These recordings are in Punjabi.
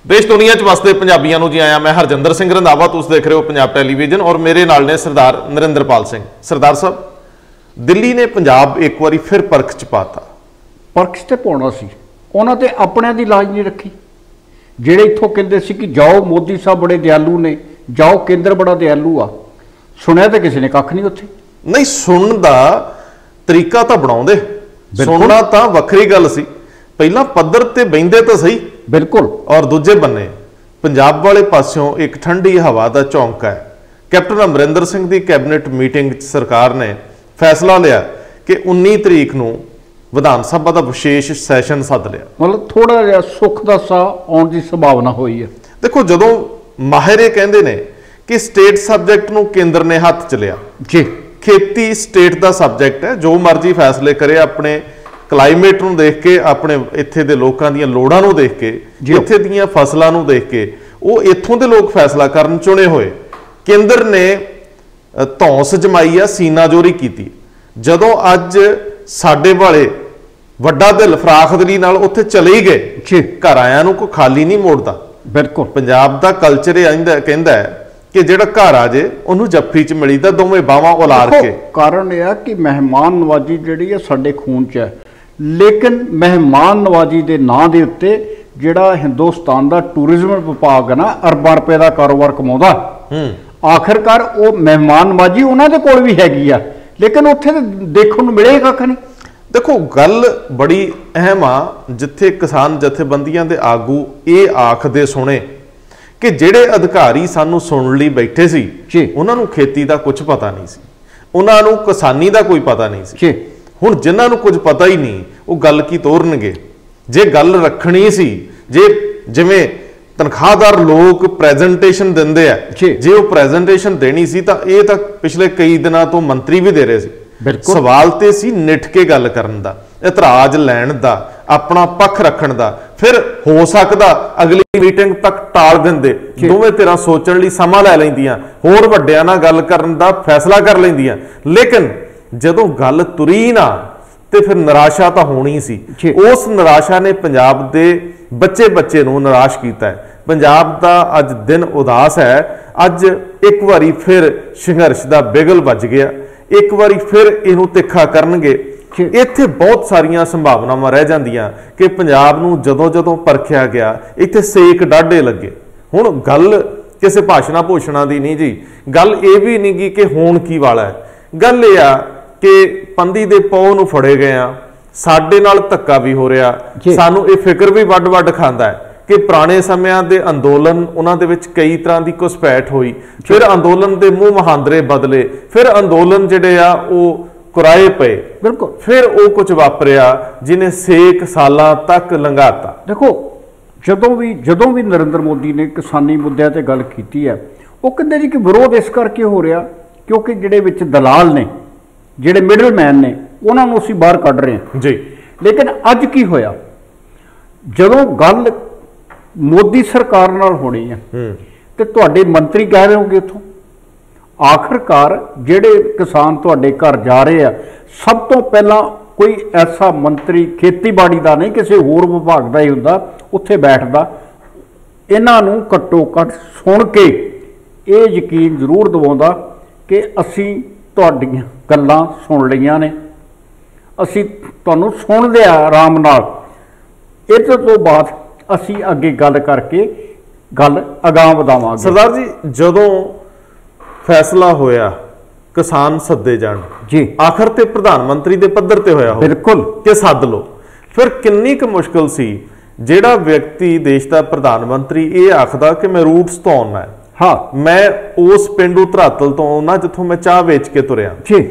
देश दुनिया च वसदे पंजाबियों नूं जी आया। मैं हरजिंदर सिंह रंधावा, तुसीं देख रहे हो पंजाब टैलीविजन और मेरे नाल ने सरदार नरिंदरपाल सिंह। सरदार साहब, दिल्ली ने पंजाब एक बारी फिर परख च पाता। परख ते पाउणा सी, उन्हां ते अपणिआं दी लाज नहीं रखी। ਜਿਹੜੇ इत्थों कहते सी कि जाओ मोदी साहब बड़े दयालु ने, जाओ केंद्र बड़ा दयालु आ, सुनिया तो किसी ने कख नहीं उत्थे। नहीं, सुनन दा तरीका तो बनाउंदे, सुनना तो वखरी गल सी। पहला पद्धर ते बहिंदे तो सही, बिल्कुल। और दूजे बन्ने पंजाब वाले पासों एक ठंडी हवा का झोंका है। कैप्टन अमरिंदर सिंह की कैबिनेट मीटिंग सरकार ने फैसला लिया कि 19 तरीक नूं विधान सभा का विशेष सैशन सद लिया। मतलब थोड़ा जिहा सुख का साह आउण की संभावना हुई है। देखो, जदों माहिर ये कहंदे ने कि स्टेट सबजैक्ट नूं केंद्र ने हथ च लिया जी, खेती स्टेट का सबजैक्ट है, जो मर्जी फैसले करे अपने क्लाइमेट नूं देख के, अपने इत्थे दे लोकां दीयां लोड़ां नूं देख के, इत्थे दीयां फसलां नूं देख के वो इत्थों दे लोग फैसला करन चुने होए। केंद्र ने धौंस जमाई आ, सीनाजोरी कीती। जदों अज साडे वाले वड्डा दिल फराखदली नाल उत्थे चले ही गए, घर आया नूं कोई खाली नहीं मोड़दा। बिल्कुल, पंजाब दा कल्चर कहंदा है कि जिहड़ा घर आ जे उहनूं जफ्फी च मिलीदा, दोवें बावां उलार के। कारण यह है कि मेहमान नवाजी जिहड़ी है साडे खून च है, लेकिन मेहमान नवाजी के नां दे उत्ते जिहड़ा हिंदुस्तान का टूरिज्म विभाग है ना, अरबां रुपए का कारोबार कमाउंदा। आखिरकार वो मेहमान नवाजी उन्हां दे कोल भी हैगी आ, लेकिन उत्थे देखण नूं मिले कख नहीं। देखो, गल बड़ी अहम आ, जिथे किसान जथेबंदियां दे आगू ये आखदे सुने कि जिहड़े अधिकारी सानू सुन लई बैठे सी, उन्हां नूं खेती दा कुछ पता नहीं सी, उन्हां नूं किसानी दा कोई पता नहीं सी। हुण जिन्हां नूं कुछ पता ही नहीं, वो गल की तोरनगे। जे गल रखनी सी, जे जिवें तनखाहदार लोग प्रैजेंटेशन दिंदे आ, जे वो प्रैजेंटेशन देनी सी तां ये तां पिछले कई दिनां तो मंत्री भी दे रहे सी। सवाल ते सी निठ के गल करन दा, इतराज लैण दा, अपना पक्ष रखण दा। फिर हो सकदा अगली मीटिंग तक टाल दिंदे, दोवें धिरां सोचण लई समा लै लैंदियां, होर वड्डिआं नाल गल करन दा फैसला कर लैंदियां। लेकिन जदों गल तुरी ना ते फिर निराशा तो होनी सी। उस निराशा ने पंजाब दे बच्चे बच्चे नूं निराश कीता है। पंजाब दा अज दिन उदास है। अज एक बारी फिर संघर्ष दा बिगल वज गया, एक बारी फिर इहनूं तिखा करनगे। इत्थे बहुत सारियां संभावनावां रह जांदियां कि पंजाब नूं जदों जदों परखिया गया, इत्थे सेक डाढे लगे। हुण गल किसी भाषणा भूषणा दी नहीं जी, गल ये भी नहीं गी कि होण की वाला है। गल ये आ कि पंदी दे पौ नूं फड़े गए आ, साडे नाल धक्का भी हो रहा, सानू ये फिक्र भी वड वड खांदा है कि पुराने समयां दे अंदोलन, उन्हां दे विच कई तरह की घुसपैठ हुई, फिर अंदोलन दे मूँह महांदरे बदले, फिर अंदोलन जिहड़े आ वो कुराए पे, बिल्कुल, फिर वो कुछ वापरिया जिन्हें सेक सालां तक लंघाता। देखो, जदों भी नरेंद्र मोदी ने किसानी मुद्दे ते गल कीती है, वो कहंदे जी कि विरोध इस करके हो रहा क्योंकि जिहड़े विच दलाल ने, जिहड़े मिडल मैन ने, उन्हां नूं असीं बाहर कढ रहे हैं जी। लेकिन अज की होया, जदों गल मोदी सरकार नाल होनी है ते तुहाडे मंत्री कह रहे होगे इत्थों, आखिरकार जिहड़े किसान तुहाडे घर जा रहे हैं, सब तो पहला कोई ऐसा मंत्री खेतीबाड़ी का नहीं, किसी होर विभाग का ही हुंदा, उत्थे बैठदा, इन्हां नूं घट्टो घट्ट सुन के ये यकीन जरूर दिवाउंदा कि असीं तुहाडीआं गल्लां सुन लईआं ने, असीं तुहानूं सुण लिआ आराम नाल, इस तो बाद असीं अगे गल करके गल अगां वधावांगे। सरदार जी, जदों फैसला होया किसान सद्दे जाण जी, आखिर ते प्रधानमंत्री दे पद्धर ते होया, बिल्कुल, कि सद लो, फिर किन्नी क मुश्किल सी जिहड़ा व्यक्ति देश का प्रधानमंत्री ये आखदा कि मैं रूट्स तो आउणा है, हाँ, मैं उस पिंडू धरातल तो आउणा जिथों मैं चाह वेच के तुरिया जी।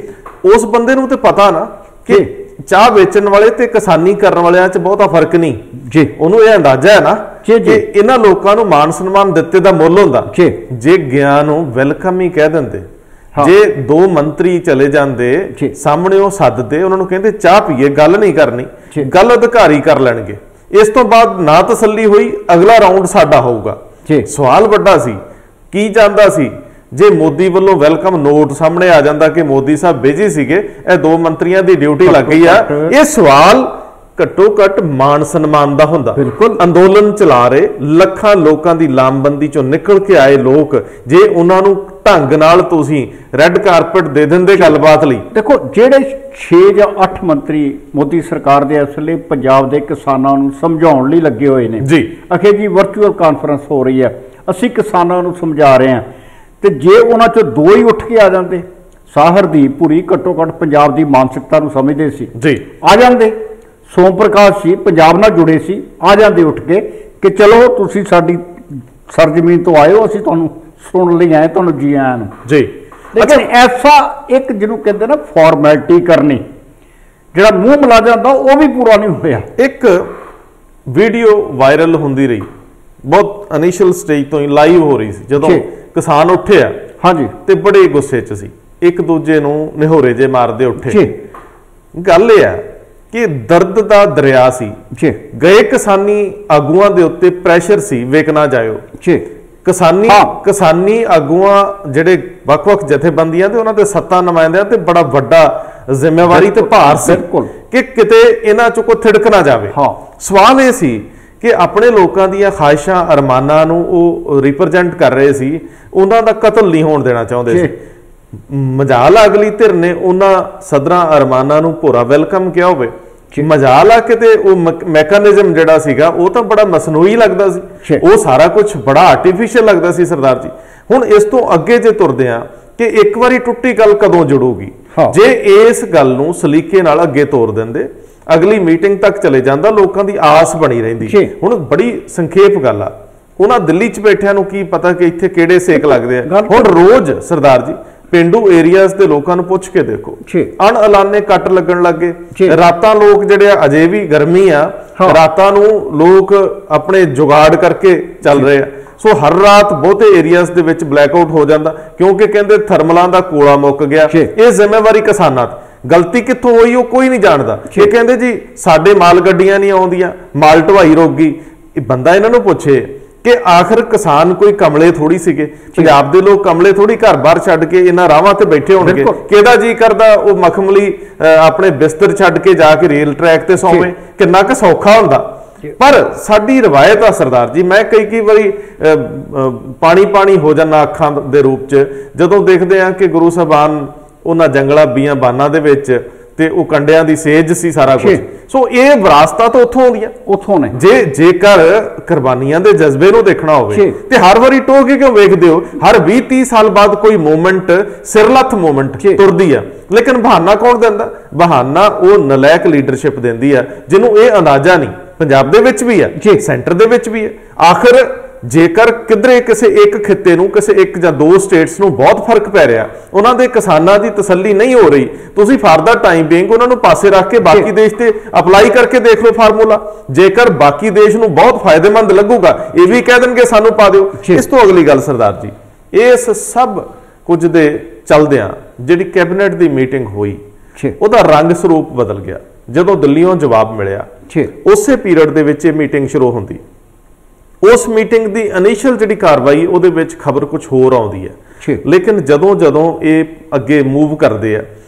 उस बंदे नूं ते पता ना कि चाह वेचण वाले ते किसानी करन वालियां च बहुता फर्क नहीं जी। उहनूं इह अंदाजा है ना कि इन्हां लोकां नूं मान सन्मान दित्ते दा मुੱਲ हुंदा जे ज्ञान नूं वेलकम ही कह दिंदे। जे दो मंत्री चले जाते सामने वो सदते, उन्होंने कहते चाह पीए, गल नहीं करनी, गल अधिकारी कर लैणगे। इस तो बाद ना तसल्ली हुई, अगला राउंड साडा होऊगा। सवाल वड्डा सी की जांदा सी जे मोदी वालों वेलकम नोट सामने आ जाता कि मोदी साहब बिजी सीगे, ए दो मंत्रियों की ड्यूटी लग गई है। ये सवाल ਘੱਟੋ ਘੱਟ ਮਾਣ ਸਨਮਾਨ ਦਾ ਹੁੰਦਾ। ਬਿਲਕੁਲ ਅੰਦੋਲਨ ਚਲਾ ਰਹੇ ਲੱਖਾਂ ਲੋਕਾਂ ਦੀ ਲਾਮਬੰਦੀ ਚੋਂ ਨਿਕਲ ਕੇ ਆਏ ਲੋਕ, ਜੇ ਉਹਨਾਂ ਨੂੰ ਢੰਗ ਨਾਲ ਤੁਸੀਂ ਰੈੱਡ ਕਾਰਪਟ ਦੇ ਦਿੰਦੇ ਗੱਲਬਾਤ ਲਈ। ਦੇਖੋ ਜਿਹੜੇ 6 ਜਾਂ 8 ਮੰਤਰੀ ਮੋਦੀ ਸਰਕਾਰ ਦੇ ਇਸ ਵੇਲੇ ਪੰਜਾਬ ਦੇ ਕਿਸਾਨਾਂ ਨੂੰ ਸਮਝਾਉਣ ਲਈ ਲੱਗੇ ਹੋਏ ਨੇ ਜੀ, ਅਖੇ ਜੀ ਵਰਚੁਅਲ ਕਾਨਫਰੰਸ ਹੋ ਰਹੀ ਹੈ, ਅਸੀਂ ਕਿਸਾਨਾਂ ਨੂੰ ਸਮਝਾ ਰਹੇ ਹਾਂ, ਤੇ ਜੇ ਉਹਨਾਂ ਚੋਂ 2 ਹੀ ਉੱਠ ਕੇ ਆ ਜਾਂਦੇ, ਹਰਦੀਪ ਪੁਰੀ ਘੱਟੋ ਘੱਟ ਪੰਜਾਬ ਦੀ ਮਾਨਸਿਕਤਾ ਨੂੰ ਸਮਝਦੇ ਸੀ ਜੀ, ਆ ਜਾਂਦੇ, ਸੋਮ ਪ੍ਰਕਾਸ਼ ਸੀ ਪੰਜਾਬ ਨਾਲ ਜੁੜੇ ਸੀ, ਆ ਜਾਂਦੇ ਉੱਠ ਕੇ ਕਿ ਚਲੋ ਤੁਸੀਂ ਸਾਡੀ ਸਰਜ਼ਮੀਨ ਤੋਂ ਆਏ ਹੋ, ਅਸੀਂ ਤੁਹਾਨੂੰ ਸੁਣ ਲਈ ਆਏ, ਤੁਹਾਨੂੰ ਜੀ ਆਇਆਂ ਨੂੰ ਜੀ। ਲੇਕਿਨ ਐਸਾ ਇੱਕ ਜਿਹਨੂੰ ਕਹਿੰਦੇ ਨਾ ਫਾਰਮੈਲਿਟੀ ਕਰਨੀ, ਜਿਹੜਾ ਮੂੰਹ ਮਿਲਾ ਜਾਂਦਾ ਉਹ ਵੀ ਪੂਰਾ ਨਹੀਂ ਹੋਇਆ। ਇੱਕ ਵੀਡੀਓ ਵਾਇਰਲ ਹੁੰਦੀ ਰਹੀ, ਬਹੁਤ ਇਨੀਸ਼ੀਅਲ ਸਟੇਜ ਤੋਂ ਹੀ ਲਾਈਵ ਹੋ ਰਹੀ ਸੀ, ਜਦੋਂ ਕਿਸਾਨ ਉੱਠੇ ਆ ਹਾਂਜੀ ਤੇ ਬੜੇ ਗੁੱਸੇ 'ਚ ਸੀ, ਇੱਕ ਦੂਜੇ ਨੂੰ ਨਿਹੋਰੇ ਜੇ ਮਾਰਦੇ ਉੱਠੇ। ਗੱਲ ਇਹ ਆ ਕਿ ਦਰਦ ਦਾ ਦਰਿਆ ਸੀ, ਗਏ ਕਿਸਾਨੀ ਆਗੂਆਂ ਦੇ ਉੱਤੇ ਪ੍ਰੈਸ਼ਰ ਸੀ, ਵੇਖ ਨਾ ਜਾਇਓ। ਕਿਸਾਨੀ ਆਗੂਆਂ ਜਿਹੜੇ ਵੱਖ-ਵੱਖ ਜਥੇਬੰਦੀਆਂ ਤੇ ਉਹਨਾਂ ਦੇ ਸੱਤਾ ਨੁਮਾਇੰਦਿਆਂ ਤੇ ਬੜਾ ਵੱਡਾ ਜ਼ਿੰਮੇਵਾਰੀ ਤੇ ਭਾਰ ਸੀ ਕਿ ਕਿਤੇ ਇਹਨਾਂ ਚੋਂ ਕੋਈ ਥਿੜਕ ਨਾ ਜਾਵੇ। ਸਵਾਲ ਇਹ ਸੀ ਕਿ ਆਪਣੇ ਲੋਕਾਂ ਦੀਆਂ ਖਾਹਿਸ਼ਾਂ ਅਰਮਾਨਾਂ ਨੂੰ ਉਹ ਰਿਪਰੈਜ਼ੈਂਟ ਕਰ ਰਹੇ ਸੀ, ਉਹਨਾਂ ਦਾ ਕਤਲ ਨਹੀਂ ਹੋਣ ਦੇਣਾ ਚਾਹੁੰਦੇ ਸੀ। ਮਜਾਲ ਅਗਲੀ ਧਿਰ ਨੇ ਉਹਨਾਂ ਸਦਰਾਂ ਅਰਮਾਨਾਂ ਨੂੰ ਭੋਰਾ ਵੈਲਕਮ ਕਿਹਾ ਹੋਵੇ, ਮਜਾਲ ਆ ਕਿਤੇ ਉਹ ਮੈਕੈਨਿਜ਼ਮ ਜਿਹੜਾ ਸੀਗਾ ਉਹ ਤਾਂ ਬੜਾ ਮਸਨੂਈ ਲੱਗਦਾ ਸੀ, ਉਹ ਸਾਰਾ ਕੁਝ ਬੜਾ ਆਰਟੀਫੀਸ਼ੀਅਲ ਲੱਗਦਾ ਸੀ ਸਰਦਾਰ ਜੀ। ਹੁਣ ਇਸ ਤੋਂ ਅੱਗੇ ਜੇ ਤੁਰਦੇ ਆ ਕਿ ਇੱਕ ਵਾਰੀ ਟੁੱਟੀ ਗੱਲ ਕਦੋਂ ਜੁੜੂਗੀ, ਜੇ ਇਸ ਗੱਲ ਨੂੰ ਸਲੀਕੇ ਨਾਲ ਅੱਗੇ ਤੋਰ ਦਿੰਦੇ, ਅਗਲੀ ਮੀਟਿੰਗ ਤੱਕ ਚਲੇ ਜਾਂਦਾ, ਲੋਕਾਂ ਦੀ ਆਸ ਬਣੀ ਰਹਿੰਦੀ। ਹੁਣ ਬੜੀ ਸੰਖੇਪ ਗੱਲ ਆ, ਉਹਨਾਂ ਦਿੱਲੀ 'ਚ ਬੈਠਿਆਂ ਨੂੰ ਕੀ ਪਤਾ ਕਿ ਇੱਥੇ ਕਿਹੜੇ ਸੇਕ ਲੱਗਦੇ ਆ। ਹੁਣ ਰੋਜ਼ ਸਰਦਾਰ ਜੀ ਪਿੰਡੂ ਏਰੀਆਜ਼ ਦੇ ਲੋਕਾਂ ਨੂੰ ਪੁੱਛ ਕੇ ਦੇਖੋ, ਅਣਐਲਾਨੇ ਕੱਟ ਲੱਗਣ ਲੱਗੇ, ਰਾਤਾਂ ਲੋਕ ਜਿਹੜੇ ਆ, ਅਜੇ ਵੀ ਗਰਮੀ ਆ, ਰਾਤਾਂ ਨੂੰ ਲੋਕ ਆਪਣੇ ਜੁਗਾੜ ਕਰਕੇ ਚੱਲ ਰਹੇ ਆ। ਸੋ ਹਰ ਰਾਤ ਬਹੁਤੇ ਏਰੀਆਜ਼ ਦੇ ਵਿੱਚ ਬਲੈਕਆਊਟ ਹੋ ਜਾਂਦਾ, ਕਿਉਂਕਿ ਕਹਿੰਦੇ ਥਰਮਲਾਂ ਦਾ ਕੋਲਾ ਮੁੱਕ ਗਿਆ। ਇਹ ਜ਼ਿੰਮੇਵਾਰੀ ਕਿਸਾਨਾਂ ਦੀ, ਗਲਤੀ ਕਿੱਥੋਂ ਹੋਈ ਉਹ ਕੋਈ ਨਹੀਂ ਜਾਣਦਾ। ਇਹ ਕਹਿੰਦੇ ਜੀ ਸਾਡੇ ਮਾਲ ਗੱਡੀਆਂ ਨਹੀਂ ਆਉਂਦੀਆਂ, ਮਾਲ ਢਵਾਈ ਰੁਕ ਗਈ। ਇਹ ਬੰਦਾ ਇਹਨਾਂ ਨੂੰ ਪੁੱਛੇ ਕਿ ਆਖਰ ਕਿਸਾਨ ਕੋਈ ਕਮਲੇ ਥੋੜੀ ਸੀਗੇ, ਪੰਜਾਬ ਦੇ ਲੋਕ ਕਮਲੇ ਥੋੜੀ ਘਰ ਬਾਹਰ ਛੱਡ ਕੇ ਇਹਨਾਂ ਰਾਵਾਂ ਤੇ ਬੈਠੇ ਹੋਣਗੇ। ਕਿਹਦਾ ਜੀ ਕਰਦਾ ਉਹ ਮਖਮਲੀ ਆਪਣੇ ਬਿਸਤਰ ਛੱਡ ਕੇ ਜਾ ਕੇ ਰੇਲ ਟਰੈਕ ਤੇ ਸੌਵੇਂ, ਕਿੰਨਾ ਕੁ ਸੌਖਾ ਹੁੰਦਾ। ਪਰ ਸਾਡੀ ਰਵਾਇਤ ਆ ਸਰਦਾਰ ਜੀ, ਮੈਂ ਕਈ ਵਾਰੀ ਪਾਣੀ ਹੋ ਜਾਂਦਾ ਅੱਖਾਂ ਦੇ ਰੂਪ 'ਚ ਜਦੋਂ ਦੇਖਦੇ ਆ ਕਿ ਗੁਰੂ ਸਾਹਿਬਾਨ ਉਹਨਾਂ ਜੰਗਲਾਂ ਬੀਆਂ ਬਾਨਾਂ ਦੇ ਵਿੱਚ ਤੇ ਉਹ ਕੰਡਿਆਂ ਦੀ ਸੇਜ ਸੀ ਸਾਰਾ ਕੁਝ। ਸੋ ਇਹ ਵਿਰਾਸਤਾਂ ਤਾਂ ਉੱਥੋਂ ਆਉਂਦੀਆਂ, ਉੱਥੋਂ ਨੇ। ਜੇਕਰ ਕੁਰਬਾਨੀਆਂ ਦੇ ਜਜ਼ਬੇ ਨੂੰ ਦੇਖਣਾ ਹੋਵੇ ਤੇ ਹਰ ਵਾਰੀ ਟੋਕ ਕੇ ਕਿਉਂ ਵੇਖਦੇ ਹੋ, ਹਰ 20-30 ਸਾਲ ਬਾਅਦ ਕੋਈ ਮੂਵਮੈਂਟ, ਸਿਰਲੱਥ ਮੂਵਮੈਂਟ ਤੁਰਦੀ ਆ, ਲੇਕਿਨ ਬਹਾਨਾ ਕੌਣ ਦਿੰਦਾ? ਬਹਾਨਾ ਉਹ ਨਲਾਇਕ ਲੀਡਰਸ਼ਿਪ ਦਿੰਦੀ ਆ ਜਿਹਨੂੰ ਇਹ ਅੰਦਾਜ਼ਾ ਨਹੀਂ, ਪੰਜਾਬ ਦੇ ਵਿੱਚ ਵੀ ਆ, ਸੈਂਟਰ ਦੇ ਵਿੱਚ ਵੀ ਆ। ਆਖਰ ਜੇਕਰ ਕਿਧਰੇ ਕਿਸੇ ਇੱਕ ਖਿੱਤੇ ਨੂੰ, ਕਿਸੇ ਇੱਕ ਜਾਂ 2 ਸਟੇਟਸ ਨੂੰ ਬਹੁਤ ਫਰਕ ਪੈ ਰਿਹਾ, ਉਹਨਾਂ ਦੇ ਕਿਸਾਨਾਂ ਦੀ ਤਸੱਲੀ ਨਹੀਂ ਹੋ ਰਹੀ, ਤੁਸੀਂ ਫਾਰ ਦਾ ਟਾਈਮ ਬੀਇੰਗ ਉਹਨਾਂ ਨੂੰ ਪਾਸੇ ਰੱਖ ਕੇ ਬਾਕੀ ਦੇਸ਼ ਤੇ ਅਪਲਾਈ ਕਰਕੇ ਦੇਖ ਲਓ ਫਾਰਮੂਲਾ। ਜੇਕਰ ਬਾਕੀ ਦੇਸ਼ ਨੂੰ ਬਹੁਤ ਫਾਇਦੇਮੰਦ ਲੱਗੂਗਾ, ਇਹ ਵੀ ਕਹਿ ਦੇਣਗੇ ਸਾਨੂੰ ਪਾ ਦਿਓ। ਇਸ ਤੋਂ ਅਗਲੀ ਗੱਲ ਸਰਦਾਰ ਜੀ, ਇਸ ਸਭ ਕੁਝ ਦੇ ਚਲਦਿਆਂ ਜਿਹੜੀ ਕੈਬਨਿਟ ਦੀ ਮੀਟਿੰਗ ਹੋਈ, ਉਹਦਾ ਰੰਗ ਸਰੂਪ ਬਦਲ ਗਿਆ ਜਦੋਂ ਦਿੱਲੀੋਂ ਜਵਾਬ ਮਿਲਿਆ। ਉਸੇ ਪੀਰੀਅਡ ਦੇ ਵਿੱਚ ਇਹ ਮੀਟਿੰਗ ਸ਼ੁਰੂ ਹੁੰਦੀ, ਉਸ ਮੀਟਿੰਗ ਦੀ ਇਨੀਸ਼ੀਅਲ ਜਿਹੜੀ ਕਾਰਵਾਈ ਉਹਦੇ ਵਿੱਚ ਖਬਰ ਕੁਝ ਹੋਰ ਆਉਂਦੀ ਹੈ, ਲੇਕਿਨ ਜਦੋਂ ਇਹ ਅੱਗੇ ਮੂਵ ਕਰਦੇ ਆ,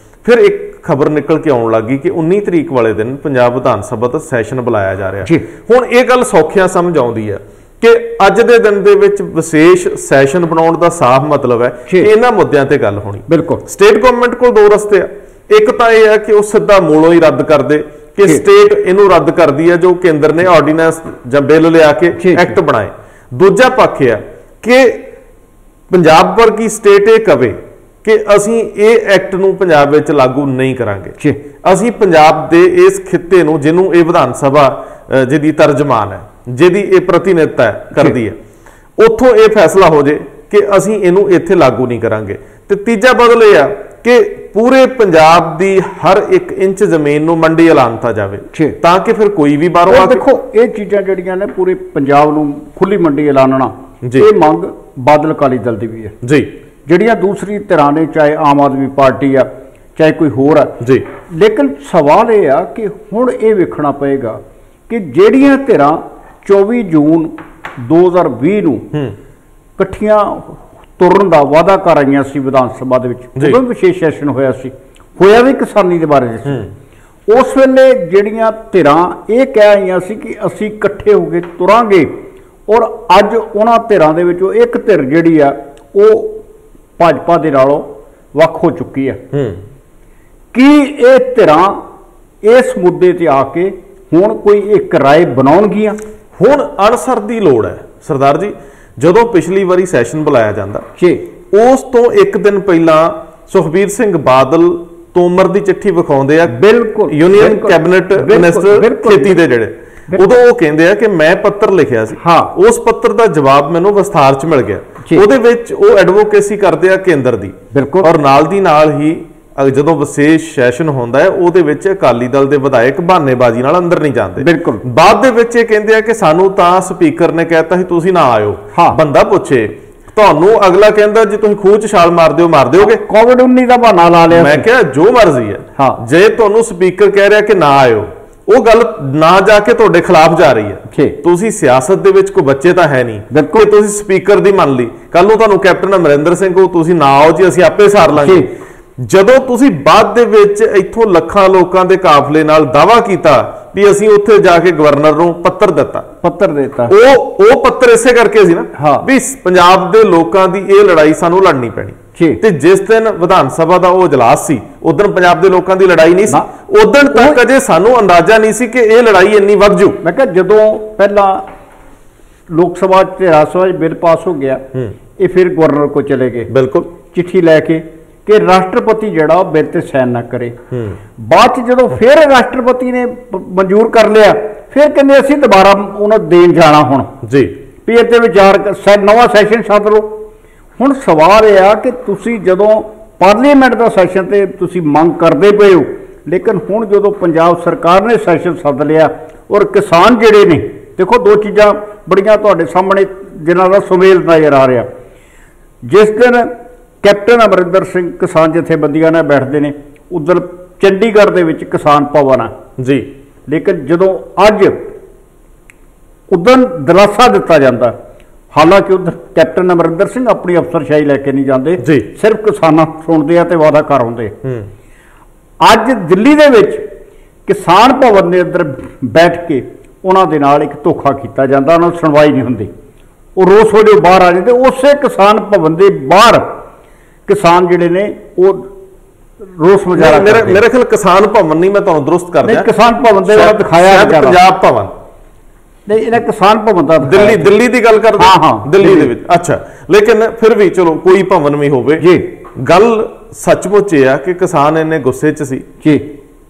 ਫਿਰ ਇੱਕ ਖਬਰ ਨਿਕਲ ਕੇ ਆਉਣ ਲੱਗੀ ਕਿ 19 ਤਰੀਕ ਵਾਲੇ ਦਿਨ ਪੰਜਾਬ ਵਿਧਾਨ ਸਭਾ ਦਾ ਸੈਸ਼ਨ ਬੁਲਾਇਆ ਜਾ ਰਿਹਾ। ਹੁਣ ਇਹ ਗੱਲ ਸੌਖਿਆਂ ਸਮਝ ਆਉਂਦੀ ਹੈ ਕਿ ਅੱਜ ਦੇ ਦਿਨ ਦੇ ਵਿੱਚ ਵਿਸ਼ੇਸ਼ ਸੈਸ਼ਨ ਬਣਾਉਣ ਦਾ ਸਾਫ਼ ਮਤਲਬ ਹੈ ਕਿ ਇਹਨਾਂ ਮੁੱਦਿਆਂ ਤੇ ਗੱਲ ਹੋਣੀ। ਬਿਲਕੁਲ ਸਟੇਟ ਗਵਰਨਮੈਂਟ ਕੋਲ 2 ਰਸਤੇ ਆ, ਇੱਕ ਤਾਂ ਇਹ ਹੈ ਕਿ ਉਹ ਸਿੱਧਾ ਮੂਲੋਂ ਹੀ ਰੱਦ ਕਰ ਦੇ ਕਿ ਸਟੇਟ ਇਹਨੂੰ ਰੱਦ ਕਰਦੀ ਹੈ ਜੋ ਕੇਂਦਰ ਨੇ ਆਰਡੀਨੈਂਸ ਜਾਂ ਬਿੱਲ ਲਿਆ ਕੇ ਐਕਟ ਬਣਾਏ। ਦੂਜਾ ਪੱਖ ਹੈ ਕਿ ਪੰਜਾਬ ਵਰਗੀ ਸਟੇਟ ਇਹ ਕਵੇ ਕਿ ਅਸੀਂ ਇਹ ਐਕਟ ਨੂੰ ਪੰਜਾਬ ਵਿੱਚ ਲਾਗੂ ਨਹੀਂ ਕਰਾਂਗੇ, ਅਸੀਂ ਪੰਜਾਬ ਦੇ ਇਸ ਖਿੱਤੇ ਨੂੰ, ਜਿਹਨੂੰ ਇਹ ਵਿਧਾਨ ਸਭਾ ਜਿਹਦੀ ਤਰਜਮਾਨ ਹੈ, ਜਿਹਦੀ ਇਹ ਪ੍ਰਤੀਨਿਧਤਾ ਕਰਦੀ ਹੈ, ਉੱਥੋਂ ਇਹ ਫੈਸਲਾ ਹੋ ਜੇ ਕਿ ਅਸੀਂ ਇਹਨੂੰ ਇੱਥੇ ਲਾਗੂ ਨਹੀਂ ਕਰਾਂਗੇ। ਤੇ ਤੀਜਾ ਬਦਲ ਇਹ ਆ ਕਿ ਪੂਰੇ ਪੰਜਾਬ ਦੀ ਹਰ 1 ਇੰਚ ਜ਼ਮੀਨ ਨੂੰ ਮੰਡੀ ਐਲਾਨਤਾ ਜਾਵੇ ਤਾਂ ਕਿ ਫਿਰ ਕੋਈ ਵੀ ਬਾਹਰੋਂ ਆ ਕੇ। ਦੇਖੋ ਇਹ ਚੀਜ਼ਾਂ ਜਿਹੜੀਆਂ ਨੇ ਪੂਰੇ ਪੰਜਾਬ ਨੂੰ ਖੁੱਲੀ ਮੰਡੀ ਐਲਾਨਣਾ, ਇਹ ਮੰਗ ਬਾਦਲ ਅਕਾਲੀ ਦਲ ਦੀ ਵੀ ਹੈ ਜੀ। ਜਿਹੜੀਆਂ ਦੂਸਰੀ ਧਿਰਾਂ ਨੇ, ਚਾਹੇ ਆਮ ਆਦਮੀ ਪਾਰਟੀ ਆ, ਚਾਹੇ ਕੋਈ ਹੋਰ ਆ ਜੀ, ਲੇਕਿਨ ਸਵਾਲ ਇਹ ਆ ਕਿ ਹੁਣ ਇਹ ਵੇਖਣਾ ਪਏਗਾ ਕਿ ਜਿਹੜੀਆਂ ਧਿਰਾਂ 24 ਜੂਨ 2020 ਨੂੰ ਇਕੱਠੀਆਂ ਤੁਰਨ ਦਾ ਵਾਅਦਾ ਕਰ ਰਹੀਆਂ ਸੀ ਵਿਧਾਨ ਸਭਾ ਦੇ ਵਿੱਚ, ਉਦੋਂ ਵਿਸ਼ੇਸ਼ ਸੈਸ਼ਨ ਹੋਇਆ ਸੀ, ਹੋਇਆ ਵੀ ਕਿਸਾਨੀ ਦੇ ਬਾਰੇ ਸੀ, उस वेले ਜਿਹੜੀਆਂ ਧਿਰਾਂ ਇਹ ਕਹਿ ਰਹੀਆਂ ਸੀ ਕਿ ਅਸੀਂ ਇਕੱਠੇ ਹੋ ਕੇ ਤੁਰਾਂਗੇ ਔਰ ਅੱਜ ਉਹਨਾਂ ਧਿਰਾਂ ਦੇ ਵਿੱਚੋਂ ਇੱਕ ਧਿਰ ਜਿਹੜੀ ਆ ਉਹ ਭਾਜਪਾ ਦੇ ਨਾਲੋਂ ਵੱਖ ਹੋ ਚੁੱਕੀ ਹੈ। ਕੀ ਇਹ ਧਿਰਾਂ ਇਸ ਮੁੱਦੇ ਤੇ ਆ ਕੇ ਹੁਣ ਕੋਈ ਇੱਕ ਰਾਏ ਬਣਾਉਣਗੀਆਂ? ਹੁਣ ਅਣਸਰ ਦੀ ਲੋੜ ਹੈ ਸਰਦਾਰ ਜੀ। ਜਦੋਂ ਪਿਛਲੀ ਵਾਰੀ ਸੈਸ਼ਨ ਬੁਲਾਇਆ ਜਾਂਦਾ ਜੀ, ਉਸ ਤੋਂ ਇੱਕ ਦਿਨ ਪਹਿਲਾਂ ਸੁਖਬੀਰ ਸਿੰਘ ਬਾਦਲ ਤੋਮਰ ਦੀ ਚਿੱਠੀ ਵਿਖਾਉਂਦੇ ਆ, ਬਿਲਕੁਲ ਯੂਨੀਅਨ ਕੈਬਨਿਟ ਮਿਨਿਸਟਰ ਖੇਤੀ ਦੇ ਜਿਹੜੇ, ਉਦੋਂ ਉਹ ਕਹਿੰਦੇ ਆ ਕਿ ਮੈਂ ਪੱਤਰ ਲਿਖਿਆ ਸੀ, ਉਸ ਪੱਤਰ ਦਾ ਜਵਾਬ ਮੈਨੂੰ ਵਿਸਥਾਰ ਚ ਮਿਲ ਗਿਆ। ਉਹਦੇ ਵਿੱਚ ਉਹ ਐਡਵੋਕੇਸੀ ਕਰਦੇ ਆ ਕੇਂਦਰ ਦੀ, ਔਰ ਨਾਲ ਦੀ ਨਾਲ ਹੀ ਜਦੋਂ ਵਿਸ਼ੇਸ਼ ਸੈਸ਼ਨ ਹੁੰਦਾ ਹੈ ਉਹਦੇ ਵਿੱਚ ਅਕਾਲੀ ਦਲ ਦੇ ਵਿਧਾਇਕ ਬਹਾਨੇਬਾਜ਼ੀ ਨਾਲ ਅੰਦਰ ਨਹੀਂ ਜਾਂਦੇ। ਬਾਅਦ ਦੇ ਵਿੱਚ ਇਹ ਕਹਿੰਦੇ ਆ ਕਿ ਸਾਨੂੰ ਤਾਂ ਸਪੀਕਰ ਨੇ ਕਹਿਤਾ ਸੀ ਤੁਸੀਂ ਨਾ ਆਇਓ। ਬੰਦਾ ਪੁੱਛੇ ਤੁਹਾਨੂੰ, ਅਗਲਾ ਕਹਿੰਦਾ ਜੀ ਤੁਸੀਂ ਖੂਹ 'ਚ ਛਾਲ ਮਾਰ ਦਿਓਗੇ। ਕੋਵਿਡ-19 ਦਾ ਬਹਾਨਾ ਲਾ ਲਿਆ। ਮੈਂ ਕਿਹਾ ਜੋ ਮਰਜ਼ੀ ਹੈ, ਜੇ ਤੁਹਾਨੂੰ ਸਪੀਕਰ ਕਹਿ ਰਿਹਾ ਕਿ ਨਾ ਆਇਓ, ਉਹ ਗੱਲ ਨਾ ਜਾ ਕੇ ਤੁਹਾਡੇ ਖਿਲਾਫ ਜਾ ਰਹੀ ਹੈ। ਤੁਸੀਂ ਸਿਆਸਤ ਦੇ ਵਿੱਚ ਕੋਈ ਬੱਚੇ ਤਾਂ ਹੈ ਨਹੀਂ ਕਿ ਤੁਸੀਂ ਸਪੀਕਰ ਦੀ ਮੰਨ ਲਈ, ਕੱਲ ਨੂੰ ਤੁਹਾਨੂੰ ਕੈਪਟਨ ਅਮਰਿੰਦਰ ਸਿੰਘ ਕਹੋ ਤੁਸੀਂ ਨਾ ਆਓ ਜੀ ਅਸੀਂ ਆਪੇ ਸਾਰ ਲਾਂਗੇ। ਜਦੋਂ ਤੁਸੀਂ ਬਾਅਦ ਦੇ ਵਿੱਚ ਇੱਥੋਂ ਲੱਖਾਂ ਲੋਕਾਂ ਦੇ ਕਾਫਲੇ ਨਾਲ ਦਾਅਵਾ ਕੀਤਾ ਵੀ ਅਸੀਂ ਉੱਥੇ ਜਾ ਕੇ ਗਵਰਨਰ ਨੂੰ ਪੱਤਰ ਦਿੱਤਾ, ਉਹ ਪੱਤਰ ਇਸੇ ਕਰਕੇ ਸੀ ਨਾ ਵੀ ਪੰਜਾਬ ਦੇ ਲੋਕਾਂ ਦੀ ਇਹ ਲੜਾਈ ਸਾਨੂੰ ਲੜਨੀ ਪੈਣੀ। ਤੇ ਜਿਸ ਦਿਨ ਵਿਧਾਨ ਸਭਾ ਦਾ ਉਹ ਇਜਲਾਸ ਸੀ ਉਦੋਂ ਪੰਜਾਬ ਦੇ ਲੋਕਾਂ ਦੀ ਲੜਾਈ ਨਹੀਂ ਸੀ, ਉਦੋਂ ਤੱਕ ਅਜੇ ਸਾਨੂੰ ਅੰਦਾਜ਼ਾ ਨਹੀਂ ਸੀ ਕਿ ਇਹ ਲੜਾਈ ਇੰਨੀ ਵੱਧ ਜੂ। ਮੈਂ ਕਿਹਾ ਜਦੋਂ ਪਹਿਲਾਂ ਲੋਕ ਸਭਾ ਤੇ ਰਾਜ ਸਭਾ ਬਿੱਲ ਪਾਸ ਹੋ ਗਿਆ, ਇਹ ਫਿਰ ਗਵਰਨਰ ਕੋ ਚਲੇ ਗਏ, ਬਿਲਕੁਲ ਚਿੱਠੀ ਲੈ ਕੇ ਕਿ ਰਾਸ਼ਟਰਪਤੀ ਜਿਹੜਾ ਬਿੱਲ ਤੇ ਸਾਈਨ ਨਾ ਕਰੇ। ਬਾਅਦ ਚ ਜਦੋਂ ਫਿਰ ਰਾਸ਼ਟਰਪਤੀ ਨੇ ਮਨਜ਼ੂਰ ਕਰ ਲਿਆ, ਫਿਰ ਕਹਿੰਦੇ ਅਸੀਂ ਦੁਬਾਰਾ ਉਹਨਾਂ ਦੇਣ ਜਾਣਾ ਹੁਣ ਜੀ ਵੀ ਇਹਦੇ ਵਿਚਾਰ ਨਵਾਂ ਸੈਸ਼ਨ ਸੱਦ ਲਓ। ਹੁਣ ਸਵਾਲ ਇਹ ਆ ਕਿ ਤੁਸੀਂ ਜਦੋਂ ਪਾਰਲੀਮੈਂਟ ਦਾ ਸੈਸ਼ਨ ਤੇ ਤੁਸੀਂ ਮੰਗ ਕਰਦੇ ਪਏ ਹੋ, ਲੇਕਿਨ ਹੁਣ ਜਦੋਂ ਪੰਜਾਬ ਸਰਕਾਰ ਨੇ ਸੈਸ਼ਨ ਸੱਦ ਲਿਆ ਔਰ ਕਿਸਾਨ ਜਿਹੜੇ ਨੇ, ਦੇਖੋ ਦੋ ਚੀਜ਼ਾਂ ਬੜੀਆਂ ਤੁਹਾਡੇ ਸਾਹਮਣੇ ਜਿਨ੍ਹਾਂ ਦਾ ਸੁਮੇਲ ਨਜ਼ਰ ਆ ਰਿਹਾ। ਜਿਸ ਦਿਨ ਕੈਪਟਨ ਅਮਰਿੰਦਰ ਸਿੰਘ ਕਿਸਾਨ ਜਥੇਬੰਦੀਆਂ ਨਾਲ ਬੈਠਦੇ ਨੇ, ਉਧਰ ਚੰਡੀਗੜ੍ਹ ਦੇ ਵਿੱਚ ਕਿਸਾਨ ਭਵਨ ਆ ਜੀ, ਲੇਕਿਨ ਜਦੋਂ ਅੱਜ ਉਦੋਂ ਦਿਲਾਸਾ ਦਿੱਤਾ ਜਾਂਦਾ, ਹਾਲਾਂਕਿ ਉਧਰ ਕੈਪਟਨ ਅਮਰਿੰਦਰ ਸਿੰਘ ਆਪਣੀ ਅਫਸਰਸ਼ਾਹੀ ਲੈ ਕੇ ਨਹੀਂ ਜਾਂਦੇ, ਸਿਰਫ ਕਿਸਾਨਾਂ ਸੁਣਦੇ ਆ ਤੇ ਵਾਅਦਾ ਕਰ ਆਉਂਦੇ। ਅੱਜ ਦਿੱਲੀ ਦੇ ਵਿੱਚ ਕਿਸਾਨ ਭਵਨ ਦੇ ਅੰਦਰ ਬੈਠ ਕੇ ਉਹਨਾਂ ਦੇ ਨਾਲ ਇੱਕ ਧੋਖਾ ਕੀਤਾ ਜਾਂਦਾ, ਉਹਨਾਂ ਨੂੰ ਸੁਣਵਾਈ ਨਹੀਂ ਹੁੰਦੀ, ਉਹ ਰੋਸ ਵਜੋਂ ਬਾਹਰ ਆ ਜਾਂਦੇ। ਉਸੇ ਕਿਸਾਨ ਭਵਨ ਦੇ ਬਾਹਰ ਕਿਸਾਨ ਜਿਹੜੇ ਨੇ ਉਹ ਰੋਸ ਮੁਜ਼ਾਹਰਾ ਕਰਦੇ। ਮੇਰੇ ਖਿਆਲ ਕਿਸਾਨ ਭਵਨ ਨਹੀਂ, ਮੈਂ ਤੁਹਾਨੂੰ ਦਰੁਸਤ ਕਰ ਦਿਆਂ, ਕਿਸਾਨ ਭਵਨ ਦੇ ਨਾਲ ਦਿਖਾਇਆ ਪੰਜਾਬ ਭਵਨ ਨਹੀਂ, ਇਹਨੇ ਕਿਸਾਨ ਭਵਨ ਦਾ ਦਿੱਲੀ ਦੀ ਗੱਲ ਕਰਦੇ। ਦਿੱਲੀ ਦੇ ਵਿੱਚ ਅੱਛਾ, ਲੇਕਿਨ ਫਿਰ ਵੀ ਚਲੋ ਕੋਈ ਭਵਨ ਵੀ ਹੋਵੇ ਜੀ, ਗੱਲ ਸੱਚਮੁੱਚ ਇਹ ਆ ਕਿ ਕਿਸਾਨ ਇੰਨੇ ਗੁੱਸੇ 'ਚ ਸੀ ਜੀ,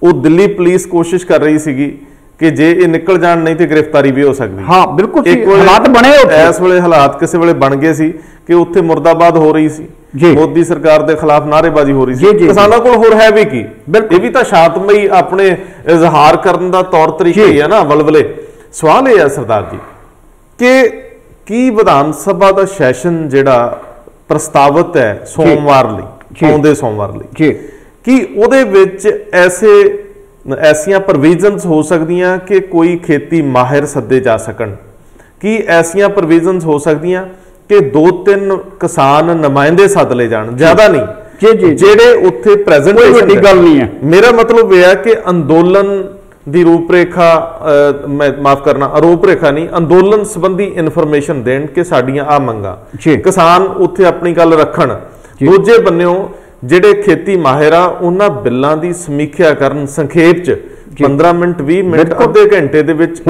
ਉਹ ਦਿੱਲੀ ਪੁਲਿਸ ਕੋਸ਼ਿਸ਼ ਕਰ ਰਹੀ ਸੀਗੀ ਕਿ ਜੇ ਇਹ ਨਿਕਲ ਜਾਣ ਨਹੀਂ ਤੇ ਗ੍ਰਿਫਤਾਰੀ ਵੀ ਹੋ ਸਕਦੀ। ਬਿਲਕੁਲ ਹਾਲਾਤ ਬਣੇ ਇਸ ਵੇਲੇ ਹਾਲਾਤ ਕਿਸੇ ਵੇਲੇ ਬਣ ਗਏ ਸੀ ਕਿ ਉੱਥੇ ਮੁਰਦਾਬਾਦ ਹੋ ਰਹੀ ਸੀ, ਮੋਦੀ ਸਰਕਾਰ ਦੇ ਖਿਲਾਫ ਨਾਅਰੇਬਾਜ਼ੀ ਹੋ ਰਹੀ ਸੀ। ਕਿਸਾਨਾਂ ਕੋਲ ਹੋਰ ਹੈ ਵੀ ਕੀ, ਇਹ ਵੀ ਤਾਂ ਸ਼ਾਂਤਮਈ ਆਪਣੇ ਇਜ਼ਹਾਰ ਕਰਨ ਦਾ ਤੌਰ ਤਰੀਕਾ ਹੀ ਹੈ ਨਾ, ਵਲਵਲੇ। ਸਵਾਲ ਇਹ ਹੈ ਸਰਦਾਰ ਜੀ ਕਿ ਕੀ ਵਿਧਾਨ ਸਭਾ ਦਾ ਸੈਸ਼ਨ ਜਿਹੜਾ ਪ੍ਰਸਤਾਵਿਤ ਹੈ ਸੋਮਵਾਰ ਲਈ, ਆਉਂਦੇ ਸੋਮਵਾਰ ਲਈ, ਕੀ ਉਹਦੇ ਵਿੱਚ ਐਸੀਆਂ ਪ੍ਰੋਵੀਜ਼ਨਸ ਹੋ ਸਕਦੀਆਂ ਕਿ ਕੋਈ ਖੇਤੀ ਮਾਹਿਰ ਸੱਦੇ ਜਾ ਸਕਣ? ਕੀ ਐਸੀਆਂ ਪ੍ਰੋਵੀਜ਼ਨਸ ਹੋ ਸਕਦੀਆਂ ਕਿ 2-3 ਕਿਸਾਨ ਨੁਮਾਇੰਦੇ ਸੱਦ ਲਏ ਜਾਣ, ਜ਼ਿਆਦਾ ਨਹੀਂ, ਜਿਹੜੇ ਉੱਥੇ ਪ੍ਰੈਜ਼ੈਂਟੇਸ਼ਨ? ਕੋਈ ਗੱਲ ਨਹੀਂ ਹੈ। ਮੇਰਾ ਮਤਲਬ ਇਹ ਹੈ ਕਿ ਅੰਦੋਲਨ ਦੀ ਰੂਪਰੇਖਾ, ਮਾਫ ਕਰਨਾ, ਰੂਪਰੇਖਾ ਨਹੀਂ, ਅੰਦੋਲਨ ਸੰਬੰਧੀ ਇਨਫੋਰਮੇਸ਼ਨ ਦੇਣ ਕਿ ਸਾਡੀਆਂ ਆ ਮੰਗਾਂ, ਕਿਸਾਨ ਉੱਥੇ ਆਪਣੀ ਗੱਲ ਰੱਖਣ। ਦੂਜੇ ਬੰਨਿਓ ਜਿਹੜੇ ਖੇਤੀ ਮਾਹਿਰ ਆ ਉਹਨਾਂ ਬਿੱਲਾਂ ਦੀ ਸਮੀਖਿਆ ਕਰਨ ਸੰਖੇਪ ਚ 15 ਮਿੰਟ 20 ਮਿੰਟ ਅੱਧੇ ਘੰਟੇ ਦੇ ਵਿੱਚ,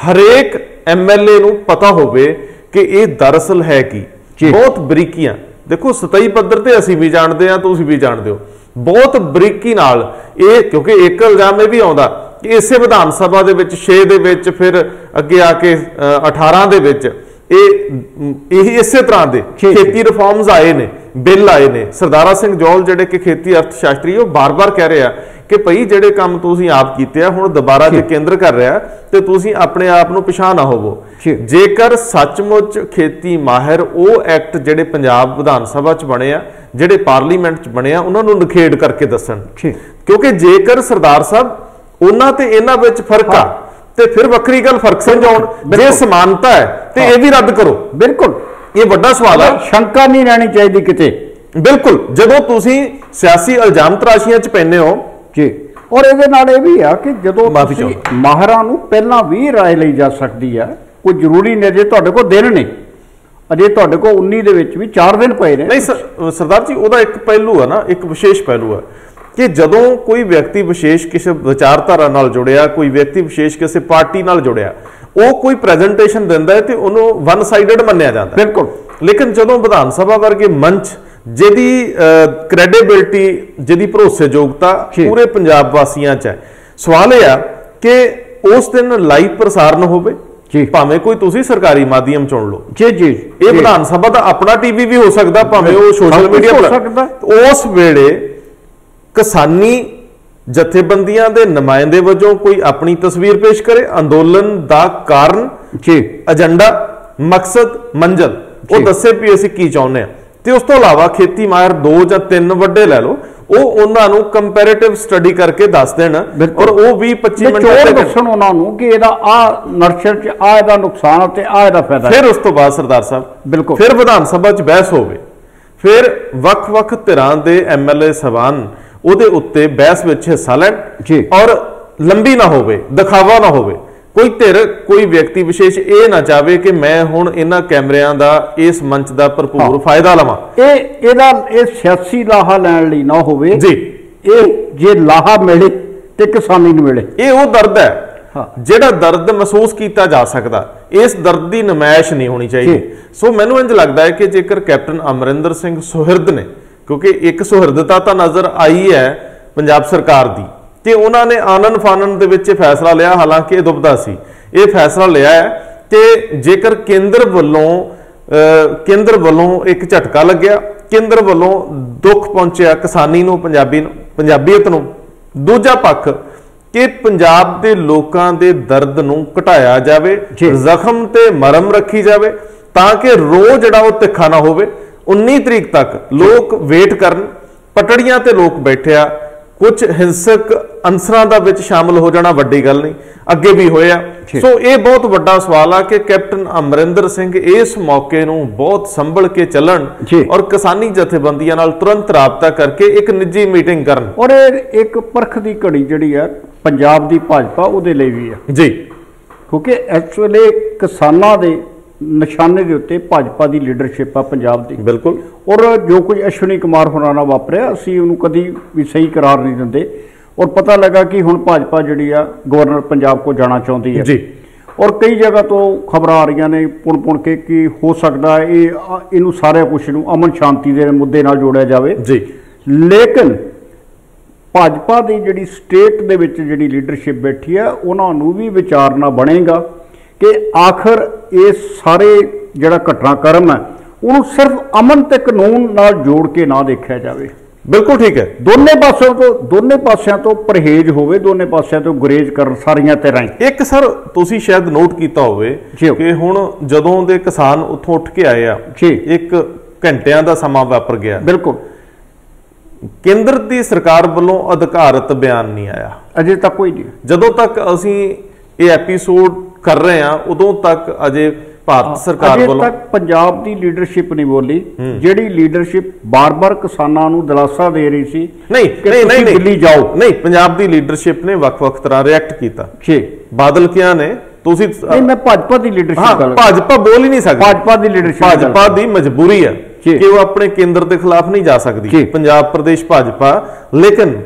ਹਰੇਕ ਐਮਐਲਏ ਨੂੰ ਪਤਾ ਹੋਵੇ ਕਿ ਇਹ ਦਰਅਸਲ ਹੈ ਕੀ। ਬਹੁਤ ਬਰੀਕੀਆਂ ਦੇਖੋ, ਸਤਹੀ ਪੱਧਰ ਤੇ ਅਸੀਂ ਵੀ ਜਾਣਦੇ ਆ, ਤੁਸੀਂ ਵੀ ਜਾਣਦੇ ਹੋ, ਬਹੁਤ ਬਰੀਕੀ ਨਾਲ ਇਹ, ਕਿਉਂਕਿ ਇੱਕ ਇਲਜ਼ਾਮ ਇਹ ਵੀ ਆਉਂਦਾ ਕਿ ਇਸੇ ਵਿਧਾਨ ਸਭਾ ਦੇ ਵਿੱਚ 6 ਦੇ ਵਿੱਚ, ਫਿਰ ਅੱਗੇ ਆ ਕੇ 18 ਦੇ ਵਿੱਚ ਇਹ ਇਸੇ ਤਰ੍ਹਾਂ ਦੇ ਖੇਤੀ ਰਿਫਾਰਮਸ ਆਏ ਨੇ, ਬਿੱਲ ਆਏ ਨੇ। ਸਰਦਾਰਾ ਸਿੰਘ ਜੌਲ ਜਿਹੜੇ ਕਿ ਖੇਤੀ ਅਰਥ ਸ਼ਾਸਤਰੀ, ਉਹ ਬਾਰ-ਬਾਰ ਕਹਿ ਰਹੇ ਆ ਕਿ ਭਈ ਜਿਹੜੇ ਕੰਮ ਤੁਸੀਂ ਆਪ ਕੀਤੇ ਆ ਹੁਣ ਦੁਬਾਰਾ ਜੇ ਕੇਂਦਰ ਕਰ ਰਿਹਾ ਤੇ ਤੁਸੀਂ ਆਪਣੇ ਆਪ ਨੂੰ ਪਿਛਾਂਹ ਨਾ ਹੋਵੋ। ਜੇਕਰ ਸੱਚਮੁੱਚ ਖੇਤੀ ਮਾਹਿਰ ਉਹ ਐਕਟ ਜਿਹੜੇ ਪੰਜਾਬ ਵਿਧਾਨ ਸਭਾ 'ਚ ਬਣੇ ਆ, ਜਿਹੜੇ ਪਾਰਲੀਮੈਂਟ 'ਚ ਬਣੇ ਆ, ਉਹਨਾਂ ਨੂੰ ਨਿਖੇੜ ਕਰਕੇ ਦੱਸਣ, ਕਿਉਂਕਿ ਜੇਕਰ ਸਰਦਾਰ ਸਾਹਿਬ ਉਹਨਾਂ ਤੇ ਇਹਨਾਂ ਵਿੱਚ ਫਰਕ ਆ ਤੇ ਫਿਰ ਵੱਖਰੀ ਗੱਲ ਫਰਕ ਸਮਝਾਉਣ, ਜੇ ਸਮਾਨਤਾ ਹੈ ਤੇ ਇਹ ਵੀ ਰੱਦ ਕਰੋ। ਬਿਲਕੁਲ, ਇਹ ਵੱਡਾ ਸਵਾਲ ਹੈ, ਸ਼ੰਕਾ ਨਹੀਂ ਰਹਿਣੀ ਚਾਹੀਦੀ ਕਿਤੇ। ਬਿਲਕੁਲ, ਜਦੋਂ ਤੁਸੀਂ ਸਿਆਸੀ ਇਲਜ਼ਾਮ ਤਰਾਸ਼ੀਆਂ 'ਚ ਪੈਂਦੇ ਹੋ ਔਰ ਇਹਦੇ ਨਾਲ ਇਹ ਵੀ ਆ ਕਿ ਜਦੋਂ ਤੁਸੀਂ ਮਾਹਰਾਂ ਨੂੰ ਪਹਿਲਾਂ ਵੀ ਰਾਏ ਲਈ ਜਾ ਸਕਦੀ ਆ, ਕੋਈ ਜ਼ਰੂਰੀ ਨਹੀਂ ਜੇ ਤੁਹਾਡੇ ਕੋਲ ਦਿਨ ਨੇ, ਅਜੇ ਤੁਹਾਡੇ ਕੋਲ 19 ਦੇ ਵਿੱਚ ਵੀ 4 ਦਿਨ ਪਏ ਨੇ। ਨਹੀਂ ਸਰਦਾਰ ਜੀ, ਉਹਦਾ ਇੱਕ ਪਹਿਲੂ ਆ ਨਾ, ਇੱਕ ਵਿਸ਼ੇਸ਼ ਪਹਿਲੂ ਆ ਕਿ ਜਦੋਂ ਕੋਈ ਵਿਅਕਤੀ ਵਿਸ਼ੇਸ਼ ਕਿਸੇ ਵਿਚਾਰਧਾਰਾ ਨਾਲ ਜੁੜਿਆ, ਕੋਈ ਵਿਅਕਤੀ ਵਿਸ਼ੇਸ਼ ਕਿਸੇ ਪਾਰਟੀ ਨਾਲ ਜੁੜਿਆ, ਉਹ ਕੋਈ ਪ੍ਰੈਜੈਂਟੇਸ਼ਨ ਦਿੰਦਾ ਹੈ ਤੇ ਉਹਨੂੰ ਵਨ ਸਾਈਡਡ ਮੰਨਿਆ ਜਾਂਦਾ। ਬਿਲਕੁਲ। ਲੇਕਿਨ ਜਦੋਂ ਵਿਧਾਨ ਸਭਾ ਵਰਗੇ ਮੰਚ ਜਿਹਦੀ ਕ੍ਰੈਡੀਬਿਲਿਟੀ, ਜਿਹਦੀ ਭਰੋਸੇਯੋਗਤਾ ਪੂਰੇ ਪੰਜਾਬ ਵਾਸੀਆਂ 'ਚ ਹੈ, ਸਵਾਲ ਇਹ ਆ ਕਿ ਉਸ ਦਿਨ ਲਾਈਵ ਪ੍ਰਸਾਰਣ ਹੋਵੇ, ਭਾਵੇਂ ਕੋਈ ਤੁਸੀਂ ਸਰਕਾਰੀ ਮਾਧਿਅਮ ਚੁਣ ਲਓ। ਜੀ ਜੀ, ਇਹ ਵਿਧਾਨ ਸਭਾ ਦਾ ਆਪਣਾ ਟੀਵੀ ਵੀ ਹੋ ਸਕਦਾ, ਭਾਵੇਂ ਉਹ ਸੋਸ਼ਲ ਮੀਡੀਆ ਹੋ ਸਕਦਾ। ਉਸ ਵੇਲੇ ਕਿਸਾਨੀ ਜਥੇਬੰਦੀਆਂ ਦੇ ਨੁਮਾਇੰਦੇ ਵਜੋਂ ਕੋਈ ਆਪਣੀ ਤਸਵੀਰ ਪੇਸ਼ ਕਰੇ, ਅੰਦੋਲਨ ਦਾ ਕਾਰਨ, ਏਜੰਡਾ, ਮਕਸਦ, ਮੰਜ਼ਿਲ ਉਹ ਦੱਸੇ ਵੀ ਅਸੀਂ ਕੀ ਚਾਹੁੰਦੇ ਆ। ਤੇ ਉਸ ਤੋਂ ਇਲਾਵਾ ਖੇਤੀ ਮਾਹਿਰ 2 ਜਾਂ 3 ਵੱਡੇ ਲੈ ਲਓ, ਉਹ ਉਹਨਾਂ ਨੂੰ ਕੰਪੈਰੀਟਿਵ ਸਟੱਡੀ ਕਰਕੇ ਦੱਸ ਦੇਣ, ਔਰ ਉਹ 20-25 ਮਿੰਟ ਤੇ ਦੱਸਣ ਉਹਨਾਂ ਨੂੰ ਕਿ ਇਹਦਾ ਆ ਨਰਸਰ ਚ ਆ ਇਹਦਾ ਨੁਕਸਾਨ ਤੇ ਆ ਇਹਦਾ ਫਾਇਦਾ। ਫਿਰ ਉਸ ਤੋਂ ਬਾਅਦ ਸਰਦਾਰ ਸਾਹਿਬ ਬਿਲਕੁਲ ਫਿਰ ਵਿਧਾਨ ਸਭਾ 'ਚ ਬਹਿਸ ਹੋਵੇ, ਫਿਰ ਵੱਖ-ਵੱਖ ਧਿਰਾਂ ਦੇ ਐਮਐਲਏ ਸਭਾਨ ਉਹਦੇ ਉੱਤੇ ਬਹਿਸ ਵਿੱਚ ਹਿੱਸਾ ਲੈਣ, ਔਰ ਲੰਬੀ ਨਾ ਹੋਵੇ, ਦਿਖਾਵਾ ਨਾ ਹੋਵੇ। ਕੋਈ ਧਿਰ, ਕੋਈ ਵਿਅਕਤੀ ਵਿਸ਼ੇਸ਼ ਇਹ ਨਾ ਚਾਹਵੇ ਕਿ ਮੈਂ ਹੁਣ ਇਹਨਾਂ ਕੈਮਰਿਆਂ ਦਾ, ਇਸ ਮੰਚ ਦਾ ਭਰਪੂਰ ਫਾਇਦਾ ਲਵਾਂ। ਇਹ ਸਿਆਸੀ ਲਾਹਾ ਲੈਣ ਲਈ ਨਾ ਹੋਵੇ ਜੀ। ਇਹ ਜੇ ਲਾਹਾ ਮਿਲੇ ਤੇ ਕਿਸਾਨੀ ਨੂੰ ਮਿਲੇ। ਇਹ ਉਹ ਦਰਦ ਹੈ ਜਿਹੜਾ ਦਰਦ ਮਹਿਸੂਸ ਕੀਤਾ ਜਾ ਸਕਦਾ, ਇਸ ਦਰਦ ਦੀ ਨਮਾਇਸ਼ ਨਹੀਂ ਹੋਣੀ ਚਾਹੀਦੀ। ਸੋ ਮੈਨੂੰ ਇੰਜ ਲੱਗਦਾ ਹੈ ਕਿ ਜੇਕਰ ਕੈਪਟਨ ਅਮਰਿੰਦਰ ਸਿੰਘ ਸੁਹਿਰਦ ਨੇ, ਕਿਉਂਕਿ ਇੱਕ ਸੁਹਿਰਦਤਾ ਤਾਂ ਨਜ਼ਰ ਆਈ ਹੈ ਪੰਜਾਬ ਸਰਕਾਰ ਦੀ, ਕਿ ਉਹਨਾਂ ਨੇ ਆਨਨ ਫਾਨਨ ਦੇ ਵਿੱਚ ਫੈਸਲਾ ਲਿਆ, ਹਾਲਾਂਕਿ ਇਹ ਦੁਬਦਾ ਸੀ, ਇਹ ਫੈਸਲਾ ਲਿਆ ਹੈ ਕਿ ਜੇਕਰ ਕੇਂਦਰ ਵੱਲੋਂ ਇੱਕ ਝਟਕਾ ਲੱਗਿਆ, ਕੇਂਦਰ ਵੱਲੋਂ ਦੁੱਖ ਪਹੁੰਚਿਆ ਕਿਸਾਨੀ ਨੂੰ, ਪੰਜਾਬੀਅਤ ਨੂੰ, ਦੂਜਾ ਪੱਖ ਕਿ ਪੰਜਾਬ ਦੇ ਲੋਕਾਂ ਦੇ ਦਰਦ ਨੂੰ ਘਟਾਇਆ ਜਾਵੇ, ਜ਼ਖਮ ਤੇ ਮਰਮ ਰੱਖੀ ਜਾਵੇ, ਤਾਂ ਕਿ ਰੋਹ ਜਿਹੜਾ ਉਹ ਤਿੱਖਾ ਨਾ ਹੋਵੇ। 19 ਤਰੀਕ ਤੱਕ ਲੋਕ ਵੇਟ ਕਰਨ, ਪਟੜੀਆਂ ਤੇ ਲੋਕ ਬੈਠਿਆ, ਕੁਝ ਹਿੰਸਕ ਅੰਸਰਾਂ ਦਾ ਵਿੱਚ ਸ਼ਾਮਲ ਹੋ ਜਾਣਾ ਵੱਡੀ ਗੱਲ ਨਹੀਂ, ਅੱਗੇ ਵੀ ਹੋਇਆ। ਸੋ ਇਹ ਬਹੁਤ ਵੱਡਾ ਸਵਾਲ ਆ ਕਿ ਕੈਪਟਨ ਅਮਰਿੰਦਰ ਸਿੰਘ ਇਸ ਮੌਕੇ ਨੂੰ ਬਹੁਤ ਸੰਭਲ ਕੇ ਚੱਲਣ, ਔਰ ਕਿਸਾਨੀ ਜਥੇਬੰਦੀਆਂ ਨਾਲ ਤੁਰੰਤ ਰਾਬਤਾ ਕਰਕੇ ਇੱਕ ਨਿੱਜੀ ਮੀਟਿੰਗ ਕਰਨ। ਔਰ ਇੱਕ ਪਰਖ ਦੀ ਘੜੀ ਜਿਹੜੀ ਆ ਪੰਜਾਬ ਦੀ ਭਾਜਪਾ ਉਹਦੇ ਲਈ ਵੀ ਆ ਜੀ, ਕਿਉਂਕਿ ਇਸ ਵੇਲੇ ਕਿਸਾਨਾਂ ਦੇ ਨਿਸ਼ਾਨੇ ਦੇ ਉੱਤੇ ਭਾਜਪਾ ਦੀ ਲੀਡਰਸ਼ਿਪ ਆ ਪੰਜਾਬ ਦੀ। ਬਿਲਕੁਲ। ਔਰ ਜੋ ਕੁਝ ਅਸ਼ਵਨੀ ਕੁਮਾਰ ਹੋਰਾਂ ਨਾਲ ਵਾਪਰਿਆ, ਅਸੀਂ ਉਹਨੂੰ ਕਦੀ ਵੀ ਸਹੀ ਕਰਾਰ ਨਹੀਂ ਦਿੰਦੇ। ਔਰ ਪਤਾ ਲੱਗਾ ਕਿ ਹੁਣ ਭਾਜਪਾ ਜਿਹੜੀ ਆ ਗਵਰਨਰ ਪੰਜਾਬ ਕੋ ਜਾਣਾ ਚਾਹੁੰਦੀ ਹੈ ਜੀ। ਔਰ ਕਈ ਜਗ੍ਹਾ ਤੋਂ ਖਬਰਾਂ ਆ ਰਹੀਆਂ ਨੇ ਪੁਣ ਕੇ ਕਿ ਹੋ ਸਕਦਾ ਇਹਨੂੰ ਸਾਰੇ ਕੁਛ ਨੂੰ ਅਮਨ ਸ਼ਾਂਤੀ ਦੇ ਮੁੱਦੇ ਨਾਲ ਜੋੜਿਆ ਜਾਵੇ ਜੀ। ਲੇਕਿਨ ਭਾਜਪਾ ਦੀ ਜਿਹੜੀ ਸਟੇਟ ਦੇ ਵਿੱਚ ਜਿਹੜੀ ਲੀਡਰਸ਼ਿਪ ਬੈਠੀ ਆ, ਉਹਨਾਂ ਨੂੰ ਵੀ ਵਿਚਾਰਨਾ ਬਣੇਗਾ ਕਿ ਆਖਰ ਇਹ ਸਾਰੇ ਜਿਹੜਾ ਘਟਨਾਕ੍ਰਮ ਹੈ ਉਹਨੂੰ ਸਿਰਫ ਅਮਨ ਤੇ ਕਾਨੂੰਨ ਨਾਲ ਜੋੜ ਕੇ ਨਾ ਦੇਖਿਆ ਜਾਵੇ। ਬਿਲਕੁਲ ਠੀਕ ਹੈ। ਦੋਨੇ ਪਾਸਿਆਂ ਤੋਂ ਪਰਹੇਜ਼ ਹੋਵੇ, ਦੋਨੇ ਪਾਸਿਆਂ ਤੋਂ ਗੁਰੇਜ਼ ਕਰਨ ਸਾਰੀਆਂ ਤਰ੍ਹਾਂ ਹੀ। ਇੱਕ ਸਰ ਤੁਸੀਂ ਸ਼ਾਇਦ ਨੋਟ ਕੀਤਾ ਹੋਵੇ ਕਿ ਹੁਣ ਜਦੋਂ ਦੇ ਕਿਸਾਨ ਉੱਥੋਂ ਉੱਠ ਕੇ ਆਏ ਆ, 1 ਘੰਟਿਆਂ ਦਾ ਸਮਾਂ ਵਾਪਰ ਗਿਆ। ਬਿਲਕੁਲ। ਕੇਂਦਰ ਦੀ ਸਰਕਾਰ ਵੱਲੋਂ ਅਧਿਕਾਰਤ ਬਿਆਨ ਨਹੀਂ ਆਇਆ ਅਜੇ ਤੱਕ, ਕੋਈ ਨਹੀਂ। ਜਦੋਂ ਤੱਕ ਅਸੀਂ ਇਹ ਐਪੀਸੋਡ ਕਰ ਰਹੇ ਆ ਉਦੋਂ ਤੱਕ ਅਜੇ ਭਾਰਤ ਸਰਕਾਰ ਵੱਲੋਂ ਅਜੇ ਤੱਕ ਪੰਜਾਬ ਦੀ ਲੀਡਰਸ਼ਿਪ ਨਹੀਂ ਬੋਲੀ, ਜਿਹੜੀ ਲੀਡਰਸ਼ਿਪ ਬਾਰ-ਬਾਰ ਕਿਸਾਨਾਂ ਨੂੰ ਦਿਲਾਸਾ ਦੇ ਰਹੀ ਸੀ ਨਹੀਂ ਦਿੱਲੀ ਜਾਓ। ਨਹੀਂ, ਪੰਜਾਬ ਦੀ ਲੀਡਰਸ਼ਿਪ ਨੇ ਵੱਖ-ਵੱਖ ਤਰ੍ਹਾਂ ਰਿਐਕਟ ਕੀਤਾ। ਬਾਦਲ ਕਿਹਾ ਨੇ ਤੁਸੀਂ ਨਹੀਂ, ਮੈਂ ਭਾਜਪਾ ਦੀ ਲੀਡਰਸ਼ਿਪ ਗੱਲ, ਭਾਜਪਾ ਬੋਲ ਹੀ ਨਹੀਂ ਸਕਦੀ। ਭਾਜਪਾ ਦੀ ਲੀਡਰਸ਼ਿਪ, ਭਾਜਪਾ ਦੀ ਮਜਬੂਰੀ ਹੈ ਕਿ ਉਹ ਆਪਣੇ ਕੇਂਦਰ ਦੇ ਖਿਲਾਫ ਨਹੀਂ ਜਾ ਸਕਦੀ, ਪੰਜਾਬ ਪ੍ਰਦੇਸ਼ ਭਾਜਪਾ। ਲੇਕਿਨ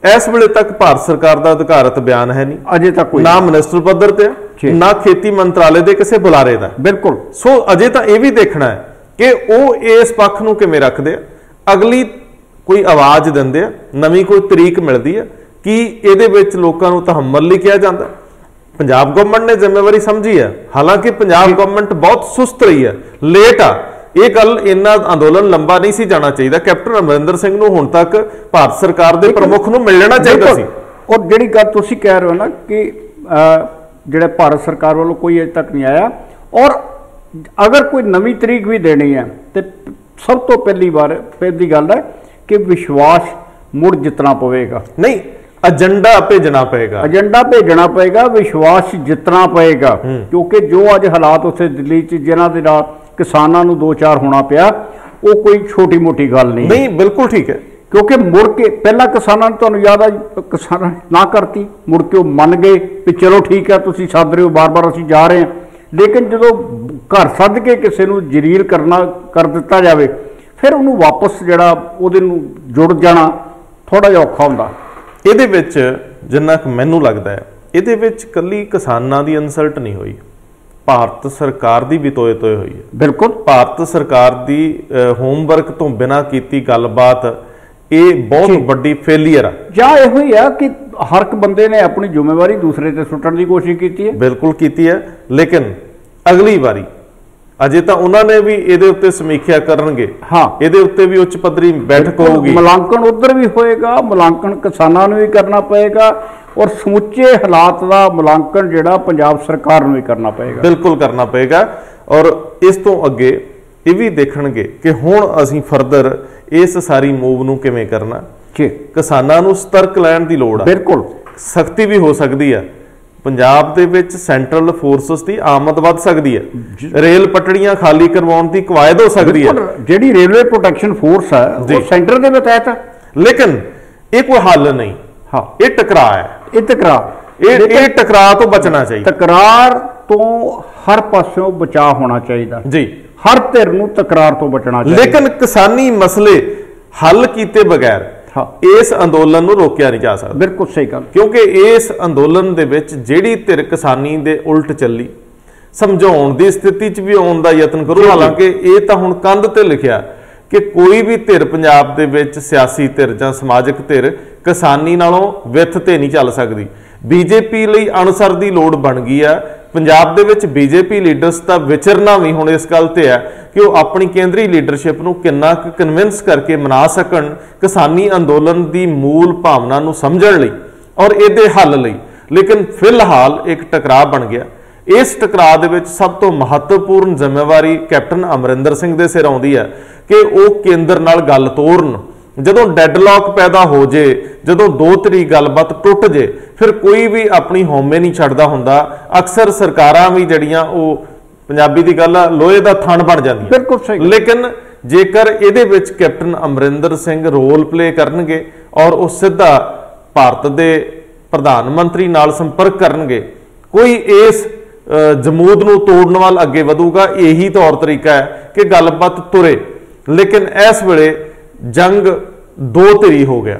ਇਸ ਵੇਲੇ ਤੱਕ ਭਾਰਤ ਸਰਕਾਰ ਦਾ ਅਧਿਕਾਰਤ ਬਿਆਨ ਹੈ ਨਹੀਂ ਅਜੇ ਤੱਕ, ਕੋਈ ਨਾ ਮਿਨਿਸਟਰ ਪੱਧਰ ਤੇ, ਨਾ ਖੇਤੀ ਮੰਤਰਾਲੇ ਦੇ ਕਿਸੇ ਬੁਲਾਰੇ ਦਾ। ਬਿਲਕੁਲ। ਸੋ ਅਜੇ ਤਾਂ ਇਹ ਵੀ ਦੇਖਣਾ ਹੈ ਕਿ ਉਹ ਇਸ ਪੱਖ ਨੂੰ ਕਿਵੇਂ ਰੱਖਦੇ ਆ, ਅਗਲੀ ਕੋਈ ਆਵਾਜ਼ ਦਿੰਦੇ ਆ, ਨਵੀਂ ਕੋਈ ਤਰੀਕ ਮਿਲਦੀ ਹੈ ਕਿ ਇਹਦੇ ਵਿੱਚ ਲੋਕਾਂ ਨੂੰ ਤਹੱਮਲ ਲਈ ਕਿਹਾ ਜਾਂਦਾ। ਪੰਜਾਬ ਗਵਰਨਮੈਂਟ ਨੇ ਜ਼ਿੰਮੇਵਾਰੀ ਸਮਝੀ ਹੈ, ਹਾਲਾਂਕਿ ਪੰਜਾਬ ਗਵਰਨਮੈਂਟ ਬਹੁਤ ਸੁਸਤ ਰਹੀ ਹੈ, ਲੇਟ ਆ। ਇਹ ਗੱਲ ਇੰਨਾ ਅੰਦੋਲਨ ਲੰਬਾ ਨਹੀਂ ਸੀ ਜਾਣਾ ਚਾਹੀਦਾ। ਕੈਪਟਨ ਅਮਰਿੰਦਰ ਸਿੰਘ ਨੂੰ ਹੁਣ ਤੱਕ ਭਾਰਤ ਸਰਕਾਰ ਦੇ ਪ੍ਰਮੁੱਖ ਨੂੰ ਮਿਲ ਲੈਣਾ ਚਾਹੀਦਾ ਸੀ। ਔਰ ਜਿਹੜੀ ਗੱਲ ਤੁਸੀਂ ਕਹਿ ਰਹੇ ਹੋ ਨਾ ਕਿ ਜਿਹੜਾ ਭਾਰਤ ਸਰਕਾਰ ਵੱਲੋਂ ਕੋਈ ਅਜੇ ਤੱਕ ਨਹੀਂ ਆਇਆ, ਔਰ ਅਗਰ ਕੋਈ ਨਵੀਂ ਤਰੀਕ ਵੀ ਦੇਣੀ ਹੈ ਤੇ ਸਭ ਤੋਂ ਪਹਿਲੀ ਗੱਲ ਹੈ ਕਿ ਵਿਸ਼ਵਾਸ ਮੁੜ ਜਿੱਤਣਾ ਪਵੇਗਾ। ਨਹੀਂ, ਏਜੰਡਾ ਭੇਜਣਾ ਪਏਗਾ, ਵਿਸ਼ਵਾਸ ਜਿੱਤਣਾ ਪਏਗਾ। ਕਿਉਂਕਿ ਜੋ ਅੱਜ ਹਾਲਾਤ ਉੱਥੇ ਦਿੱਲੀ 'ਚ ਜਿਹਨਾਂ ਦੇ ਨਾਲ ਕਿਸਾਨਾਂ ਨੂੰ 2-4 ਹੋਣਾ ਪਿਆ, ਉਹ ਕੋਈ ਛੋਟੀ ਮੋਟੀ ਗੱਲ ਨਹੀਂ। ਬਿਲਕੁਲ ਠੀਕ ਹੈ। क्योंकि मुड़ के पहला किसानों ने तुहानूं याद आ किसान ना करती, मुड़ के वो मन गए भी चलो ठीक है तुसीं सद रहे हो बार बार असीं जा रहे हैं, लेकिन जो घर सद के किसी को जलील कर दिता जाए फिर उन्होंने वापस जिहड़ा उहदे नूं जुड़ जाना थोड़ा जिहा औखा हुंदा। ਇਹਦੇ ਵਿੱਚ जिन्ना क मैनूं लगदा है ਇਹਦੇ ਵਿੱਚ ਕੱਲੀ किसानां दी इंसल्ट नहीं हुई, ਭਾਰਤ ਸਰਕਾਰ ਦੀ ਵੀ ਤੋਏ ਤੋਏ ਹੋਈ ਹੈ। ਬਿਲਕੁਲ ਭਾਰਤ ਸਰਕਾਰ ਦੀ ਹੋਮਵਰਕ ਤੋਂ ਬਿਨਾ ਕੀਤੀ ਗੱਲਬਾਤ ਇਹ ਬਹੁਤ ਵੱਡੀ ਫੇਲੀਅਰ ਆ। ਜਾਂ ਇਹੋ ਹੀ ਆ ਕਿ ਹਰ ਇੱਕ ਬੰਦੇ ਨੇ ਆਪਣੀ ਜ਼ਿੰਮੇਵਾਰੀ ਦੂਸਰੇ ਤੇ ਸੁੱਟਣ ਦੀ ਕੋਸ਼ਿਸ਼ ਕੀਤੀ ਹੈ। ਬਿਲਕੁਲ ਕੀਤੀ ਹੈ, ਲੇਕਿਨ ਅਗਲੀ ਵਾਰੀ ਅਜੇ ਤਾਂ ਉਹਨਾਂ ਨੇ ਵੀ ਇਹਦੇ ਉੱਤੇ ਸਮੀਖਿਆ ਕਰਨਗੇ। ਹਾਂ, ਇਹਦੇ ਉੱਤੇ ਵੀ ਉੱਚ ਪੱਧਰੀ ਬੈਠਕ ਹੋਊਗੀ, ਮੁਲਾਂਕਣ ਉਧਰ ਵੀ ਹੋਏਗਾ, ਮੁਲਾਂਕਣ ਕਿਸਾਨਾਂ ਨੂੰ ਵੀ ਕਰਨਾ ਪਏਗਾ और समुचे हालात का मुलांकन जिहड़ा पंजाब सरकार नूं भी करना पएगा। बिल्कुल करना पएगा और इस तो अगे ये भी देखणगे कि हुण असीं फर्दर इस सारी मूव नूं किवें करना। किसानां नूं सतर्क लैण दी लोड़ आ, बिल्कुल सख्ती भी हो सकदी है। पंजाब दे विच सैंट्रल फोर्सेस की आमद वध सकदी है, रेल पटड़ियां खाली करवाउण दी कवायद हो सकदी है। जिहड़ी रेलवे प्रोटैक्शन फोर्स है वो सेंटर दे तहत है, लेकिन ये कोई हल नहीं। हाँ, ये टकरा है, ये टकराव तो बचना चाहिए। तकरार तो हर पासों बचाव होना चाहिए जी, हर धिर नूं तकरार तो बचना चाहिए। लेकिन किसानी मसले हल किए बगैर हाँ, इस अंदोलन नूं रोकिया नहीं जा सकता। बिल्कुल सही गल, क्योंकि इस अंदोलन दे विच जिहड़ी धिर किसानी दे उल्ट चली समझाउण दी स्थिति च भी आउण दा यतन करो। हालांकि ये तां हुण कंध ते लिखिया कि कोई भी धिर पंजाब दे विच सियासी धिर जां समाजिक धिर किसानी नालों विथ ते नहीं चल सकदी। बीजेपी लई अणसर दी लोड़ बन गई है। पंजाब दे विच बीजेपी लीडर्स दा विचरना भी हुण इस गल ते है कि वो अपनी केंद्री लीडरशिप नूं किन्ना क कन्विंस करके मना सकण किसानी अंदोलन दी मूल भावना नूं समझण लई और इहदे हल लई। लेकिन फिलहाल एक टकराव बन गया। इस टकराव दे विच सब तो महत्वपूर्ण जिम्मेवारी कैप्टन अमरिंदर सिंह दे सिर आउंदी है कि वो केंद्र नाल गल तोड़न। जदों डैडलॉक पैदा हो जे, जदों दो धड़ी गलबात टुट जे, फिर कोई भी अपनी होमे नहीं छड्डदा हुंदा। अक्सर सरकारां भी जड़ियां वो पंजाबी दी गल लोहे दा थण बन जांदियां। बिल्कुल सही। लेकिन जेकर इहदे विच captain Amarinder Singh role play करनगे और वो सीधा भारत दे प्रधानमंत्री नाल संपर्क करनगे, कोई इस जमूद नूं तोड़न वाल अगे वधूगा। यही तौर तरीका है कि गलबात तुरे। लेकिन इस वेले जंग दो धिरी हो गया,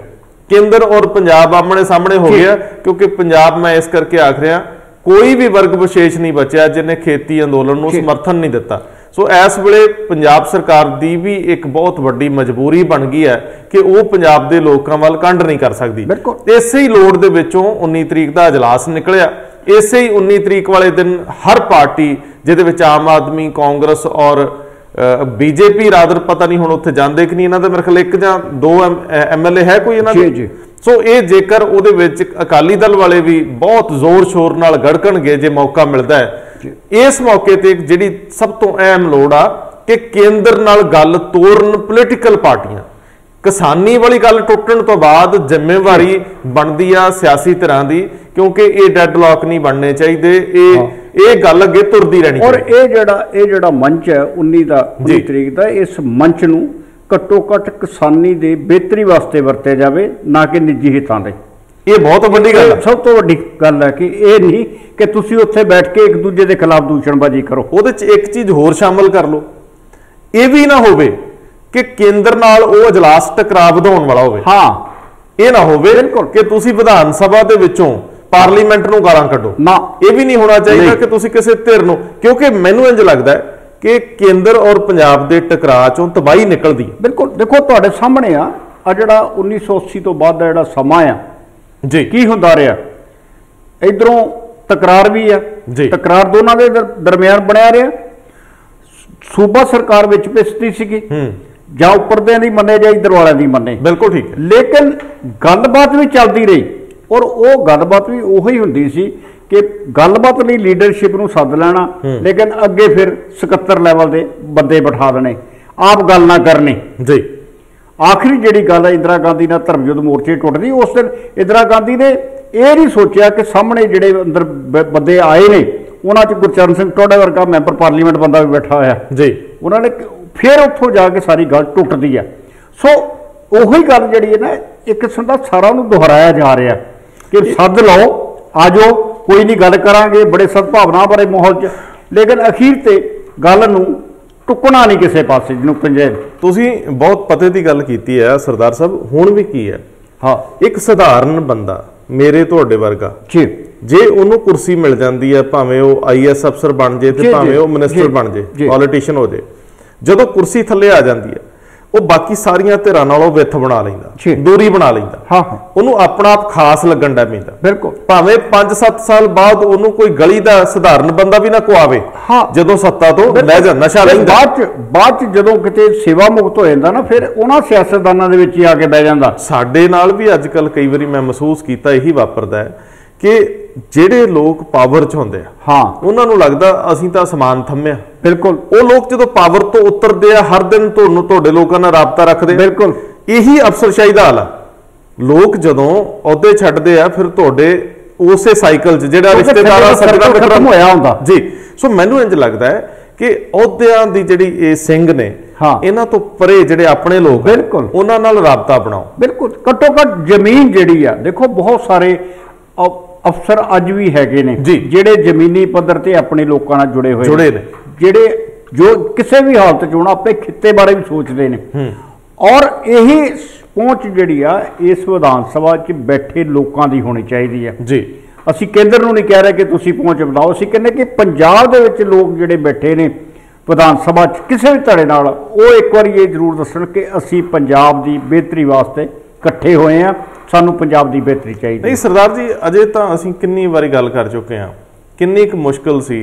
केंद्र और पंजाब आमने सामने हो गया। क्योंकि पंजाब मैं इस करके आख रहा कोई भी वर्ग विशेष नहीं बचा जिन्हें खेती अंदोलन को समर्थन नहीं दिता। सो इस वेले पंजाब सरकार की भी एक बहुत वड्डी मजबूरी बन गई है कि वो पंजाब के लोगों वाल कंड नहीं कर सकती। इसे ही लोड़ दे विचों 19 तरीक का इजलास निकलिया। इसे ही 19 तरीक वाले दिन हर पार्टी जिहदे विच आम आदमी, कांग्रेस और बीजेपी रादर पता नहीं हुण उत्थे जांदे कि नहीं, इन्हां दा मेरे ख्याल 1 जां 2 MLA है कोई इन्हां दे। सो ये जेकर उहदे विच अकाली दल वाले भी बहुत जोर शोर नाल गड़कणगे जे मौका मिलदा है। इस मौके ते जिहड़ी सब तो अहम लोड़ आ कि केंद्र नाल गल तोड़न पोलीटिकल पार्टियां। किसानी वाली गल टुटण तो बाद जिम्मेवारी बनदी आ सियासी धिरां दी, क्योंकि ये डेडलॉक नहीं बनने चाहिए। ये गल अगे तुरदी रहनी। और ये जिहड़ा मंच है 19 तरीक का, इस मंच नूं घट्टो घट्ट किसानी दे बेहतरी वास्ते वरते जावे, ना कि निजी हितां दे। ये बहुत वड्डी गल है। सब तो वड्डी गल है कि ये नहीं कि तुसीं उत्थे बैठ के एक दूजे के खिलाफ दूषणबाजी करो। उहदे च एक चीज़ होर शामिल कर लो, ये भी ना होवे कि केंद्र नाल वो इजलास टकरा वधाउण वाला होवे। हाँ, ये ना होवे कि तुसीं विधान सभा दे विचों पार्लीमेंट नूं गालां कड्डो ना। ये भी नहीं होना चाहिए कि तुसीं किसी धिर नूं, क्योंकि मैनूं इंज लगदा है कि केंद्र और पंजाब दे टकराਅ चों तबाही निकलदी है। बिल्कुल, देखो तुहाडे सामने आ जिहड़ा 1980 तो बाद दा जिहड़ा समां आ जी की हुंदा रहा। इधरों तकरार भी है जी, तकरार दोनों के दरमियान बनया रहा। सूबा सरकार विच पिसदी सीगी, जां उपर दे दी मन्ने जां इधर वाले दी मन्ने। बिल्कुल ठीक है। लेकिन गलबात भी चलती रही और वो गलबात भी उही हुंदी सी कि गलबात लई लीडरशिप नूं सद लैना, लेकिन अगे फिर सकत्तर लैवल दे बंदे बिठा देने, आप गल ना करनी जी। आखिरी जिहड़ी गल है इंदिरा गांधी नाल धर्म युद्ध मोर्चे टुटदी, उस दिन इंदिरा गांधी ने यह नहीं सोचा कि सामने जिहड़े अंदर बंदे आए ने उन्हां च गुरचरण सिंह टोडा वर्गा मैंबर पार्लीमेंट बंदा भी बैठा होया जी, उन्होंने फिर उत्थों जाके सारी गल टुटदी है। सो ਉਹੀ ਗੱਲ ਜਿਹੜੀ ਹੈ ਨਾ, ਇੱਕ ਕਿਸਮ ਦਾ ਸਾਰਾ ਨੂੰ ਦੁਹਰਾਇਆ ਜਾ ਰਿਹਾ ਕਿ ਸੱਦ ਲਓ, ਆ ਜਾਓ, ਕੋਈ ਨਹੀਂ ਗੱਲ ਕਰਾਂਗੇ, ਬੜੇ ਸਦਭਾਵਨਾ ਭਰੇ ਮਾਹੌਲ 'ਚ, ਲੇਕਿਨ ਅਖੀਰ ਤੇ ਗੱਲ ਨੂੰ ਟੁੱਕਣਾ ਨਹੀਂ ਕਿਸੇ ਪਾਸੇ, ਜਿਹਨੂੰ ਪੰਜੇ। ਤੁਸੀਂ ਬਹੁਤ ਪਤੇ ਦੀ ਗੱਲ ਕੀਤੀ ਹੈ ਸਰਦਾਰ ਸਾਹਿਬ, ਹੁਣ ਵੀ ਕੀ ਹੈ, ਹਾਂ, ਇੱਕ ਸਧਾਰਨ ਬੰਦਾ ਮੇਰੇ ਤੁਹਾਡੇ ਵਰਗਾ ਜੀ, ਜੇ ਉਹਨੂੰ ਕੁਰਸੀ ਮਿਲ ਜਾਂਦੀ ਹੈ, ਭਾਵੇਂ ਉਹ IAS ਅਫਸਰ ਬਣ ਜੇ ਤੇ ਭਾਵੇਂ ਉਹ ਮਿਨਿਸਟਰ ਬਣ ਜੇ, ਪੋਲੀਟੀਸ਼ੀਅਨ ਹੋ ਜੇ, ਜਦੋਂ ਕੁਰਸੀ ਥੱਲੇ ਆ ਜਾਂਦੀ ਹੈ ਉਹ ਬਾਕੀ ਸਾਰੀਆਂ ਧਿਰਾਂ ਨਾਲੋਂ ਵਿੱਥ ਬਣਾ ਲੈਂਦਾ, ਦੂਰੀ ਬਣਾ ਲੈਂਦਾ, ਹਾਂ, ਉਹਨੂੰ ਆਪਣਾ ਆਪ ਖਾਸ ਲੱਗਣ ਲੱਗ ਪੈਂਦਾ। ਬਿਲਕੁਲ, ਭਾਵੇਂ 5-7 ਸਾਲ ਬਾਅਦ ਉਹਨੂੰ ਕੋਈ ਗਲੀ ਦਾ ਸਧਾਰਨ ਬੰਦਾ ਵੀ ਨਾ ਕੁਆਵੇ, ਜਦੋਂ ਸੱਤਾ ਤੋਂ ਲੈ ਜਾ ਨਸ਼ਾ ਲੈਂਦਾ, ਬਾਅਦ ਚ ਜਦੋਂ ਕਿਤੇ ਸੇਵਾ ਮੁਕਤ ਹੋ ਜਾਂਦਾ ਨਾ, ਫਿਰ ਉਹਨਾਂ ਸਿਆਸਤਦਾਨਾਂ ਦੇ ਵਿੱਚ ਹੀ ਆ ਕੇ ਬਹਿ ਜਾਂਦਾ। ਸਾਡੇ ਨਾਲ ਵੀ ਅੱਜ ਕੱਲ ਕਈ ਵਾਰੀ ਮੈਂ ਮਹਿਸੂਸ ਕੀਤਾ ਇਹੀ ਵਾਪਰਦਾ ਹੈ ਕਿ ਜਿਹੜੇ ਲੋਕ ਪਾਵਰ 'ਚ ਹੁੰਦੇ ਆ, ਹਾਂ, ਉਹਨਾਂ ਨੂੰ ਲੱਗਦਾ ਅਸੀਂ ਤਾਂ ਅਸਮਾਨ ਥੰਮਿਆ। ਬਿਲਕੁਲ, ਉਹ ਲੋਕ ਜਦੋਂ ਪਾਵਰ ਤੋਂ ਉਤਰਦੇ ਆ, ਹਰ ਦਿਨ ਤੁਹਾਨੂੰ ਤੁਹਾਡੇ ਲੋਕਾਂ ਨਾਲ ਰਾਬਤਾ ਰੱਖਦੇ, ਬਿਲਕੁਲ ਇਹੀ ਅਫਸਰਸ਼ਾਹੀ ਦਾ ਹਾਲ ਆ। ਲੋਕ ਜਦੋਂ ਅਹੁਦੇ ਛੱਡਦੇ ਆ, ਫਿਰ ਤੁਹਾਡੇ ਉਸੇ ਸਾਈਕਲ 'ਚ ਜਿਹੜਾ ਰਿਸ਼ਤੇਦਾਰਾਂ ਸੱਜਣਾ ਖਤਮ ਹੋਇਆ ਹੁੰਦਾ ਜੀ। ਸੋ ਮੈਨੂੰ ਇੰਜ ਲੱਗਦਾ ਹੈ ਕਿ ਅਹੁਦਿਆਂ ਦੀ ਜਿਹੜੀ ਇਹ ਸਿੰਘ ਨੇ, ਇਹਨਾਂ ਤੋਂ ਪਰੇ ਜਿਹੜੇ ਆਪਣੇ ਲੋਕ, ਬਿਲਕੁਲ ਉਹਨਾਂ ਨਾਲ ਰਾਬਤਾ ਬਣਾਓ। ਬਿਲਕੁਲ, ਘੱਟੋ ਘੱਟ ਜ਼ਮੀਨ ਜਿਹੜੀ ਆ, ਦੇਖੋ ਬਹੁਤ ਸਾਰੇ ਅਫਸਰ ਅੱਜ ਵੀ ਹੈਗੇ ਨੇ ਜਿਹੜੇ ਜ਼ਮੀਨੀ ਪੱਧਰ ਤੇ ਆਪਣੇ ਲੋਕਾਂ ਨਾਲ ਜੁੜੇ ਹੋਏ ਨੇ, ਜਿਹੜੇ ਜੋ ਕਿਸੇ ਵੀ ਹਾਲਤ 'ਚ ਹੋਣ ਆਪਣੇ ਖਿੱਤੇ ਬਾਰੇ ਵੀ ਸੋਚਦੇ ਨੇ, ਔਰ ਇਹੀ ਪਹੁੰਚ ਜਿਹੜੀ ਆ ਇਸ ਵਿਧਾਨ ਸਭਾ 'ਚ ਬੈਠੇ ਲੋਕਾਂ ਦੀ ਹੋਣੀ ਚਾਹੀਦੀ ਹੈ ਜੀ। ਅਸੀਂ ਕੇਂਦਰ ਨੂੰ ਨਹੀਂ ਕਹਿ ਰਹੇ ਕਿ ਤੁਸੀਂ ਪਹੁੰਚ ਵਧਾਓ, ਅਸੀਂ ਕਹਿੰਦੇ ਕਿ ਪੰਜਾਬ ਦੇ ਵਿੱਚ ਲੋਕ ਜਿਹੜੇ ਬੈਠੇ ਨੇ ਵਿਧਾਨ ਸਭਾ 'ਚ ਕਿਸੇ ਵੀ ਧੜੇ ਨਾਲ, ਉਹ ਇੱਕ ਵਾਰੀ ਇਹ ਜ਼ਰੂਰ ਦੱਸਣ ਕਿ ਅਸੀਂ ਪੰਜਾਬ ਦੀ ਬਿਹਤਰੀ ਵਾਸਤੇ ਇਕੱਠੇ ਹੋਏ ਆ, ਸਾਨੂੰ ਪੰਜਾਬ ਦੀ ਬਿਹਤਰੀ ਚਾਹੀਦੀ। ਨਹੀਂ ਸਰਦਾਰ ਜੀ, ਅਜੇ ਤਾਂ ਅਸੀਂ ਕਿੰਨੀ ਵਾਰੀ ਗੱਲ ਕਰ ਚੁੱਕੇ ਹਾਂ, ਕਿੰਨੀ ਕੁ ਮੁਸ਼ਕਲ ਸੀ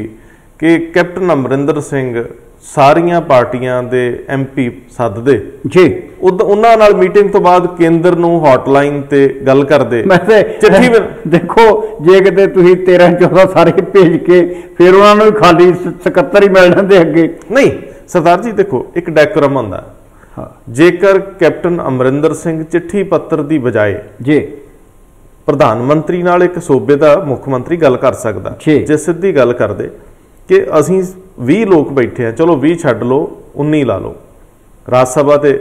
ਕਿ ਕੈਪਟਨ ਅਮਰਿੰਦਰ ਸਿੰਘ ਸਾਰੀਆਂ ਪਾਰਟੀਆਂ ਦੇ MP ਸੱਦਦੇ ਜੀ, ਉਹਨਾਂ ਨਾਲ ਮੀਟਿੰਗ ਤੋਂ ਬਾਅਦ ਕੇਂਦਰ ਨੂੰ ਹੌਟਲਾਈਨ ਤੇ ਗੱਲ ਕਰਦੇ। ਚਿੱਠੀ ਦੇਖੋ, ਜੇ ਕਿਤੇ ਤੁਸੀਂ 13-14 ਸਾਰੇ ਭੇਜ ਕੇ ਫਿਰ ਉਹਨਾਂ ਨੂੰ ਖਾਲੀ ਸਕੱਤਰ ਹੀ ਮਿਲ ਜਾਂਦੇ ਅੱਗੇ। ਨਹੀਂ ਸਰਦਾਰ ਜੀ, ਦੇਖੋ ਇੱਕ ਡੈਕੋਰਮ ਹੁੰਦਾ, ਜੇਕਰ ਕੈਪਟਨ ਅਮਰਿੰਦਰ ਸਿੰਘ ਚਿੱਠੀ ਪੱਤਰ ਦੀ ਬਜਾਏ ਜੀ ਪ੍ਰਧਾਨ ਮੰਤਰੀ ਨਾਲ ਇੱਕ ਸੂਬੇ ਦਾ ਮੁੱਖ ਮੰਤਰੀ ਗੱਲ ਕਰ ਸਕਦਾ, ਜੇ ਸਿੱਧੀ ਗੱਲ ਕਰਦੇ ਕਿ ਅਸੀਂ 20 ਲੋਕ ਬੈਠੇ ਆ, ਚਲੋ 20 ਛੱਡ ਲਓ, 19 ਲਾ ਲਓ ਰਾਜ ਸਭਾ ਤੇ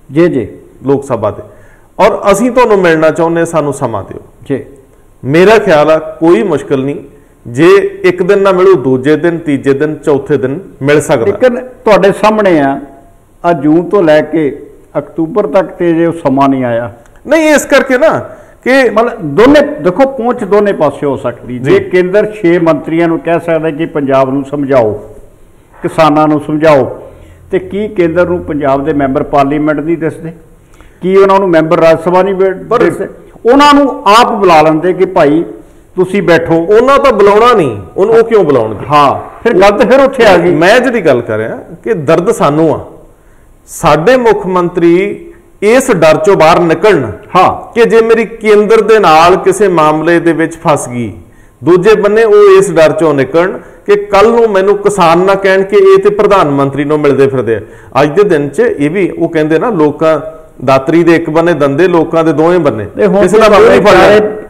ਜੀ ਲੋਕ ਸਭਾ ਤੇ, ਔਰ ਅਸੀਂ ਤੁਹਾਨੂੰ ਮਿਲਣਾ ਚਾਹੁੰਦੇ, ਸਾਨੂੰ ਸਮਾਂ ਦਿਓ ਜੀ। ਮੇਰਾ ਖਿਆਲ ਆ ਕੋਈ ਮੁਸ਼ਕਲ ਨਹੀਂ, ਜੇ ਇੱਕ ਦਿਨ ਨਾ ਮਿਲੂ, ਦੂਜੇ ਦਿਨ, ਤੀਜੇ ਦਿਨ, ਚੌਥੇ ਦਿਨ ਮਿਲ ਸਕਦਾ। ਲੇਕਿਨ ਤੁਹਾਡੇ ਸਾਹਮਣੇ ਆ ਜੂਨ ਤੋਂ ਲੈ ਕੇ ਅਕਤੂਬਰ ਤੱਕ ਤੇ ਜੇ ਉਹ ਸਮਾਂ ਨਹੀਂ ਆਇਆ। ਨਹੀਂ, ਇਸ ਕਰਕੇ ਨਾ ਕਿ ਮਤਲਬ ਦੋਨੇ ਦੇਖੋ, ਪਹੁੰਚ ਦੋਨੇ ਪਾਸੇ ਹੋ ਸਕਦੀ। ਜੇ ਕੇਂਦਰ 6 ਮੰਤਰੀਆਂ ਨੂੰ ਕਹਿ ਸਕਦਾ ਕਿ ਪੰਜਾਬ ਨੂੰ ਸਮਝਾਓ, ਕਿਸਾਨਾਂ ਨੂੰ ਸਮਝਾਓ, ਤੇ ਕੀ ਕੇਂਦਰ ਨੂੰ ਪੰਜਾਬ ਦੇ ਮੈਂਬਰ ਪਾਰਲੀਮੈਂਟ ਨਹੀਂ ਦਿਸਦੇ? ਕੀ ਉਹਨਾਂ ਨੂੰ ਮੈਂਬਰ ਰਾਜ ਸਭਾ ਨਹੀਂ ਦਿਸਦੇ? ਉਹਨਾਂ ਨੂੰ ਆਪ ਬੁਲਾ ਲੈਂਦੇ ਕਿ ਭਾਈ ਤੁਸੀਂ ਬੈਠੋ। ਉਹਨਾਂ ਤਾਂ ਬੁਲਾਉਣਾ ਨਹੀਂ, ਉਹਨੂੰ ਉਹ ਕਿਉਂ ਬੁਲਾਉਣਗੇ? ਹਾਂ, ਫਿਰ ਗੱਲ ਤਾਂ ਫਿਰ ਉੱਥੇ ਆ ਗਈ। ਮੈਂ ਜਿਹੜੀ ਗੱਲ ਕਰ ਰਿਹਾ ਕਿ ਦਰਦ ਸਾਨੂੰ ਆ, ਸਾਡੇ ਮੁੱਖ ਮੰਤਰੀ ਇਸ ਡਰ ਚੋਂ ਬਾਹਰ ਨਿਕਲਣ ਕਿ ਜੇ ਮੇਰੀ ਕੇਂਦਰ ਦੇ ਨਾਲ ਕਿਸੇ ਮਾਮਲੇ ਦੇ ਵਿੱਚ ਫਸ ਗਈ, ਦੂਜੇ ਬੰਨੇ ਉਹ ਇਸ ਡਰ ਚੋਂ ਨਿਕਲਣ ਕਿ ਕੱਲ ਨੂੰ ਮੈਨੂੰ ਕਿਸਾਨ ਨਾ ਕਹਿਣ ਕਿ ਇਹ ਤੇ ਪ੍ਰਧਾਨ ਮੰਤਰੀ ਨੂੰ ਮਿਲਦੇ ਫਿਰਦੇ ਆ। ਅੱਜ ਦੇ ਦਿਨ 'ਚ ਇਹ ਵੀ ਉਹ ਕਹਿੰਦੇ ਨਾ, ਲੋਕਾਂ ਦਾਤਰੀ ਦੇ ਇੱਕ ਬੰਨੇ ਦੰਦੇ, ਲੋਕਾਂ ਦੇ ਦੋਵੇਂ ਬੰਨੇ, ਕਿਸੇ ਦਾ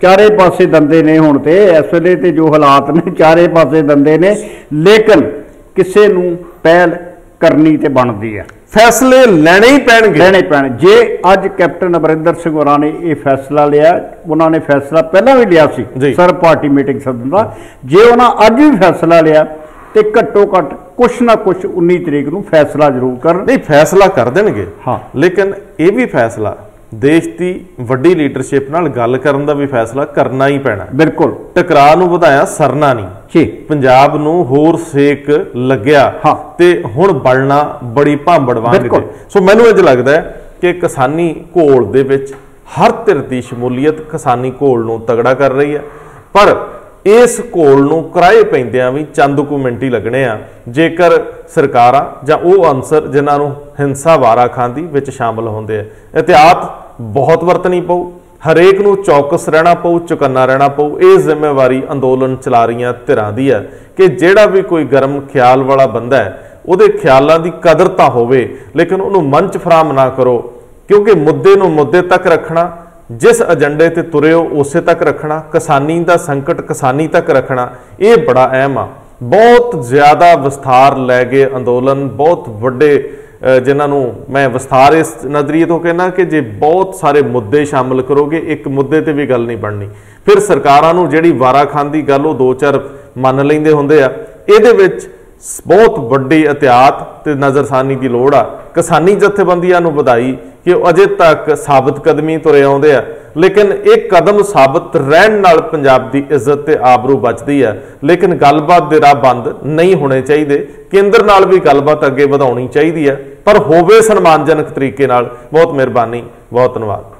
ਚਾਰੇ ਪਾਸੇ ਦੰਦੇ ਨੇ। ਹੁਣ ਤੇ ਇਸ ਵੇਲੇ ਤੇ ਜੋ ਹਾਲਾਤ ਨੇ, ਚਾਰੇ ਪਾਸੇ ਦੰਦੇ ਨੇ, ਲੇਕਿਨ ਕਿਸੇ ਨੂੰ ਪਹਿਲ ਕਰਨੀ ਤੇ ਬਣਦੀ ਆ, ਫੈਸਲੇ ਲੈਣੇ ਹੀ ਪੈਣਗੇ। ਜੇ ਅੱਜ ਕੈਪਟਨ ਅਮਰਿੰਦਰ ਸਿੰਘ ਹੋਰਾਂ ਨੇ ਇਹ ਫੈਸਲਾ ਲਿਆ, ਉਹਨਾਂ ਨੇ ਫੈਸਲਾ ਪਹਿਲਾਂ ਵੀ ਲਿਆ ਸੀ ਸਰਬ ਪਾਰਟੀ ਮੀਟਿੰਗ ਸੱਦਣ ਦਾ, ਜੇ ਉਹਨਾਂ ਅੱਜ ਵੀ ਫੈਸਲਾ ਲਿਆ ਤੇ ਘੱਟੋ ਘੱਟ ਕੁਛ ਨਾ ਕੁਛ 19 ਤਰੀਕ ਨੂੰ ਫੈਸਲਾ ਜ਼ਰੂਰ ਕਰਨ। ਨਹੀਂ, ਫੈਸਲਾ ਕਰ ਦੇਣਗੇ, ਲੇਕਿਨ ਇਹ ਵੀ ਫੈਸਲਾ ਦੇਸ਼ ਦੀ ਵੱਡੀ ਲੀਡਰਸ਼ਿਪ ਨਾਲ ਗੱਲ ਕਰਨ ਦਾ ਵੀ ਫੈਸਲਾ ਕਰਨਾ ਹੀ ਪੈਣਾ। ਬਿਲਕੁਲ, ਟਕਰਾਅ ਨੂੰ ਵਧਾਇਆ ਸਰਨਾ ਨਹੀਂ ਜੀ। ਪੰਜਾਬ ਨੂੰ ਹੋਰ ਸੇਕ ਲੱਗਿਆ ਤੇ ਹੁਣ ਬਲਣਾ ਬੜੀ ਭਾਂਬੜ ਵਾਂਗ। ਸੋ ਮੈਨੂੰ ਇੰਜ ਲੱਗਦਾ ਹੈ ਕਿ ਕਿਸਾਨੀ ਘੋਲ ਦੇ ਵਿੱਚ ਹਰ ਧਿਰ ਦੀ ਸ਼ਮੂਲੀਅਤ ਕਿਸਾਨੀ ਘੋਲ ਨੂੰ ਤਗੜਾ ਕਰ ਰਹੀ ਹੈ, ਪਰ ਇਸ ਘੋਲ ਨੂੰ ਕਿਰਾਏ ਪੈਂਦਿਆਂ ਵੀ ਚੰਦ ਕੁ ਮਿੰਟ ਹੀ ਲੱਗਣੇ ਆ ਜੇਕਰ ਸਰਕਾਰਾਂ ਜਾਂ ਉਹ ਅੰਸਰ ਜਿਨ੍ਹਾਂ ਨੂੰ ਹਿੰਸਾ ਵਾਰਾ ਖਾਂਦੀ ਵਿੱਚ ਸ਼ਾਮਲ ਹੁੰਦੇ ਆ। ਇhtiyat ਬਹੁਤ ਵਰਤਣੀ ਪਊ, ਹਰੇਕ ਨੂੰ ਚੌਕਸ ਰਹਿਣਾ ਪਊ, ਚੁਕੰਨਾ ਰਹਿਣਾ ਪਊ। ਇਹ ਜ਼ਿੰਮੇਵਾਰੀ ਅੰਦੋਲਨ ਚਲਾ ਰਹੀਆਂ ਧਿਰਾਂ ਦੀ ਹੈ ਕਿ ਜਿਹੜਾ ਵੀ ਕੋਈ ਗਰਮ ਖਿਆਲ ਵਾਲਾ ਬੰਦਾ ਹੈ, ਉਹਦੇ ਖਿਆਲਾਂ ਦੀ ਕਦਰ ਤਾਂ ਹੋਵੇ, ਲੇਕਿਨ ਉਹਨੂੰ ਮੰਚ ਫਰਾਹਮ ਨਾ ਕਰੋ, ਕਿਉਂਕਿ ਮੁੱਦੇ ਨੂੰ ਮੁੱਦੇ ਤੱਕ ਰੱਖਣਾ, ਜਿਸ ਏਜੰਡੇ ਤੇ ਤੁਰੇ ਹੋ ਉਸੇ ਤੱਕ ਰੱਖਣਾ, ਕਿਸਾਨੀ ਦਾ ਸੰਕਟ ਕਿਸਾਨੀ ਤੱਕ ਰੱਖਣਾ, ਇਹ ਬੜਾ ਅਹਿਮ ਆ। ਬਹੁਤ ਜ਼ਿਆਦਾ ਵਿਸਥਾਰ ਲੈ ਗਏ ਅੰਦੋਲਨ, ਬਹੁਤ ਵੱਡੇ जिन्हां नूं मैं विस्तार इस नज़रिए तो कहना कि जे बहुत सारे मुद्दे शामिल करोगे, एक मुद्दे ते भी गल नहीं बननी। फिर सरकारां नूं जिहड़ी वारा खान दी गल वो 2-4 मन लैंदे हुंदे आ, इहदे विच बहुत वड्डी एहतियात ते नज़रसानी की लोड़ आ। किसानी जथेबंदियां नूं वधाई कि अजे तक साबित कदमी तुरे आउंदे आ, लेकिन एक कदम साबित रहन नाल पंजाब दी इज्जत ते आबरू बचदी है। लेकिन गलबात दे राह बंद नहीं होने चाहिए, केंद्र नाल भी गलबात अगे वधाउणी चाहिए है, पर होवे सन्मानजनक तरीके नाल। बहुत मेहरबानी, बहुत धन्यवाद।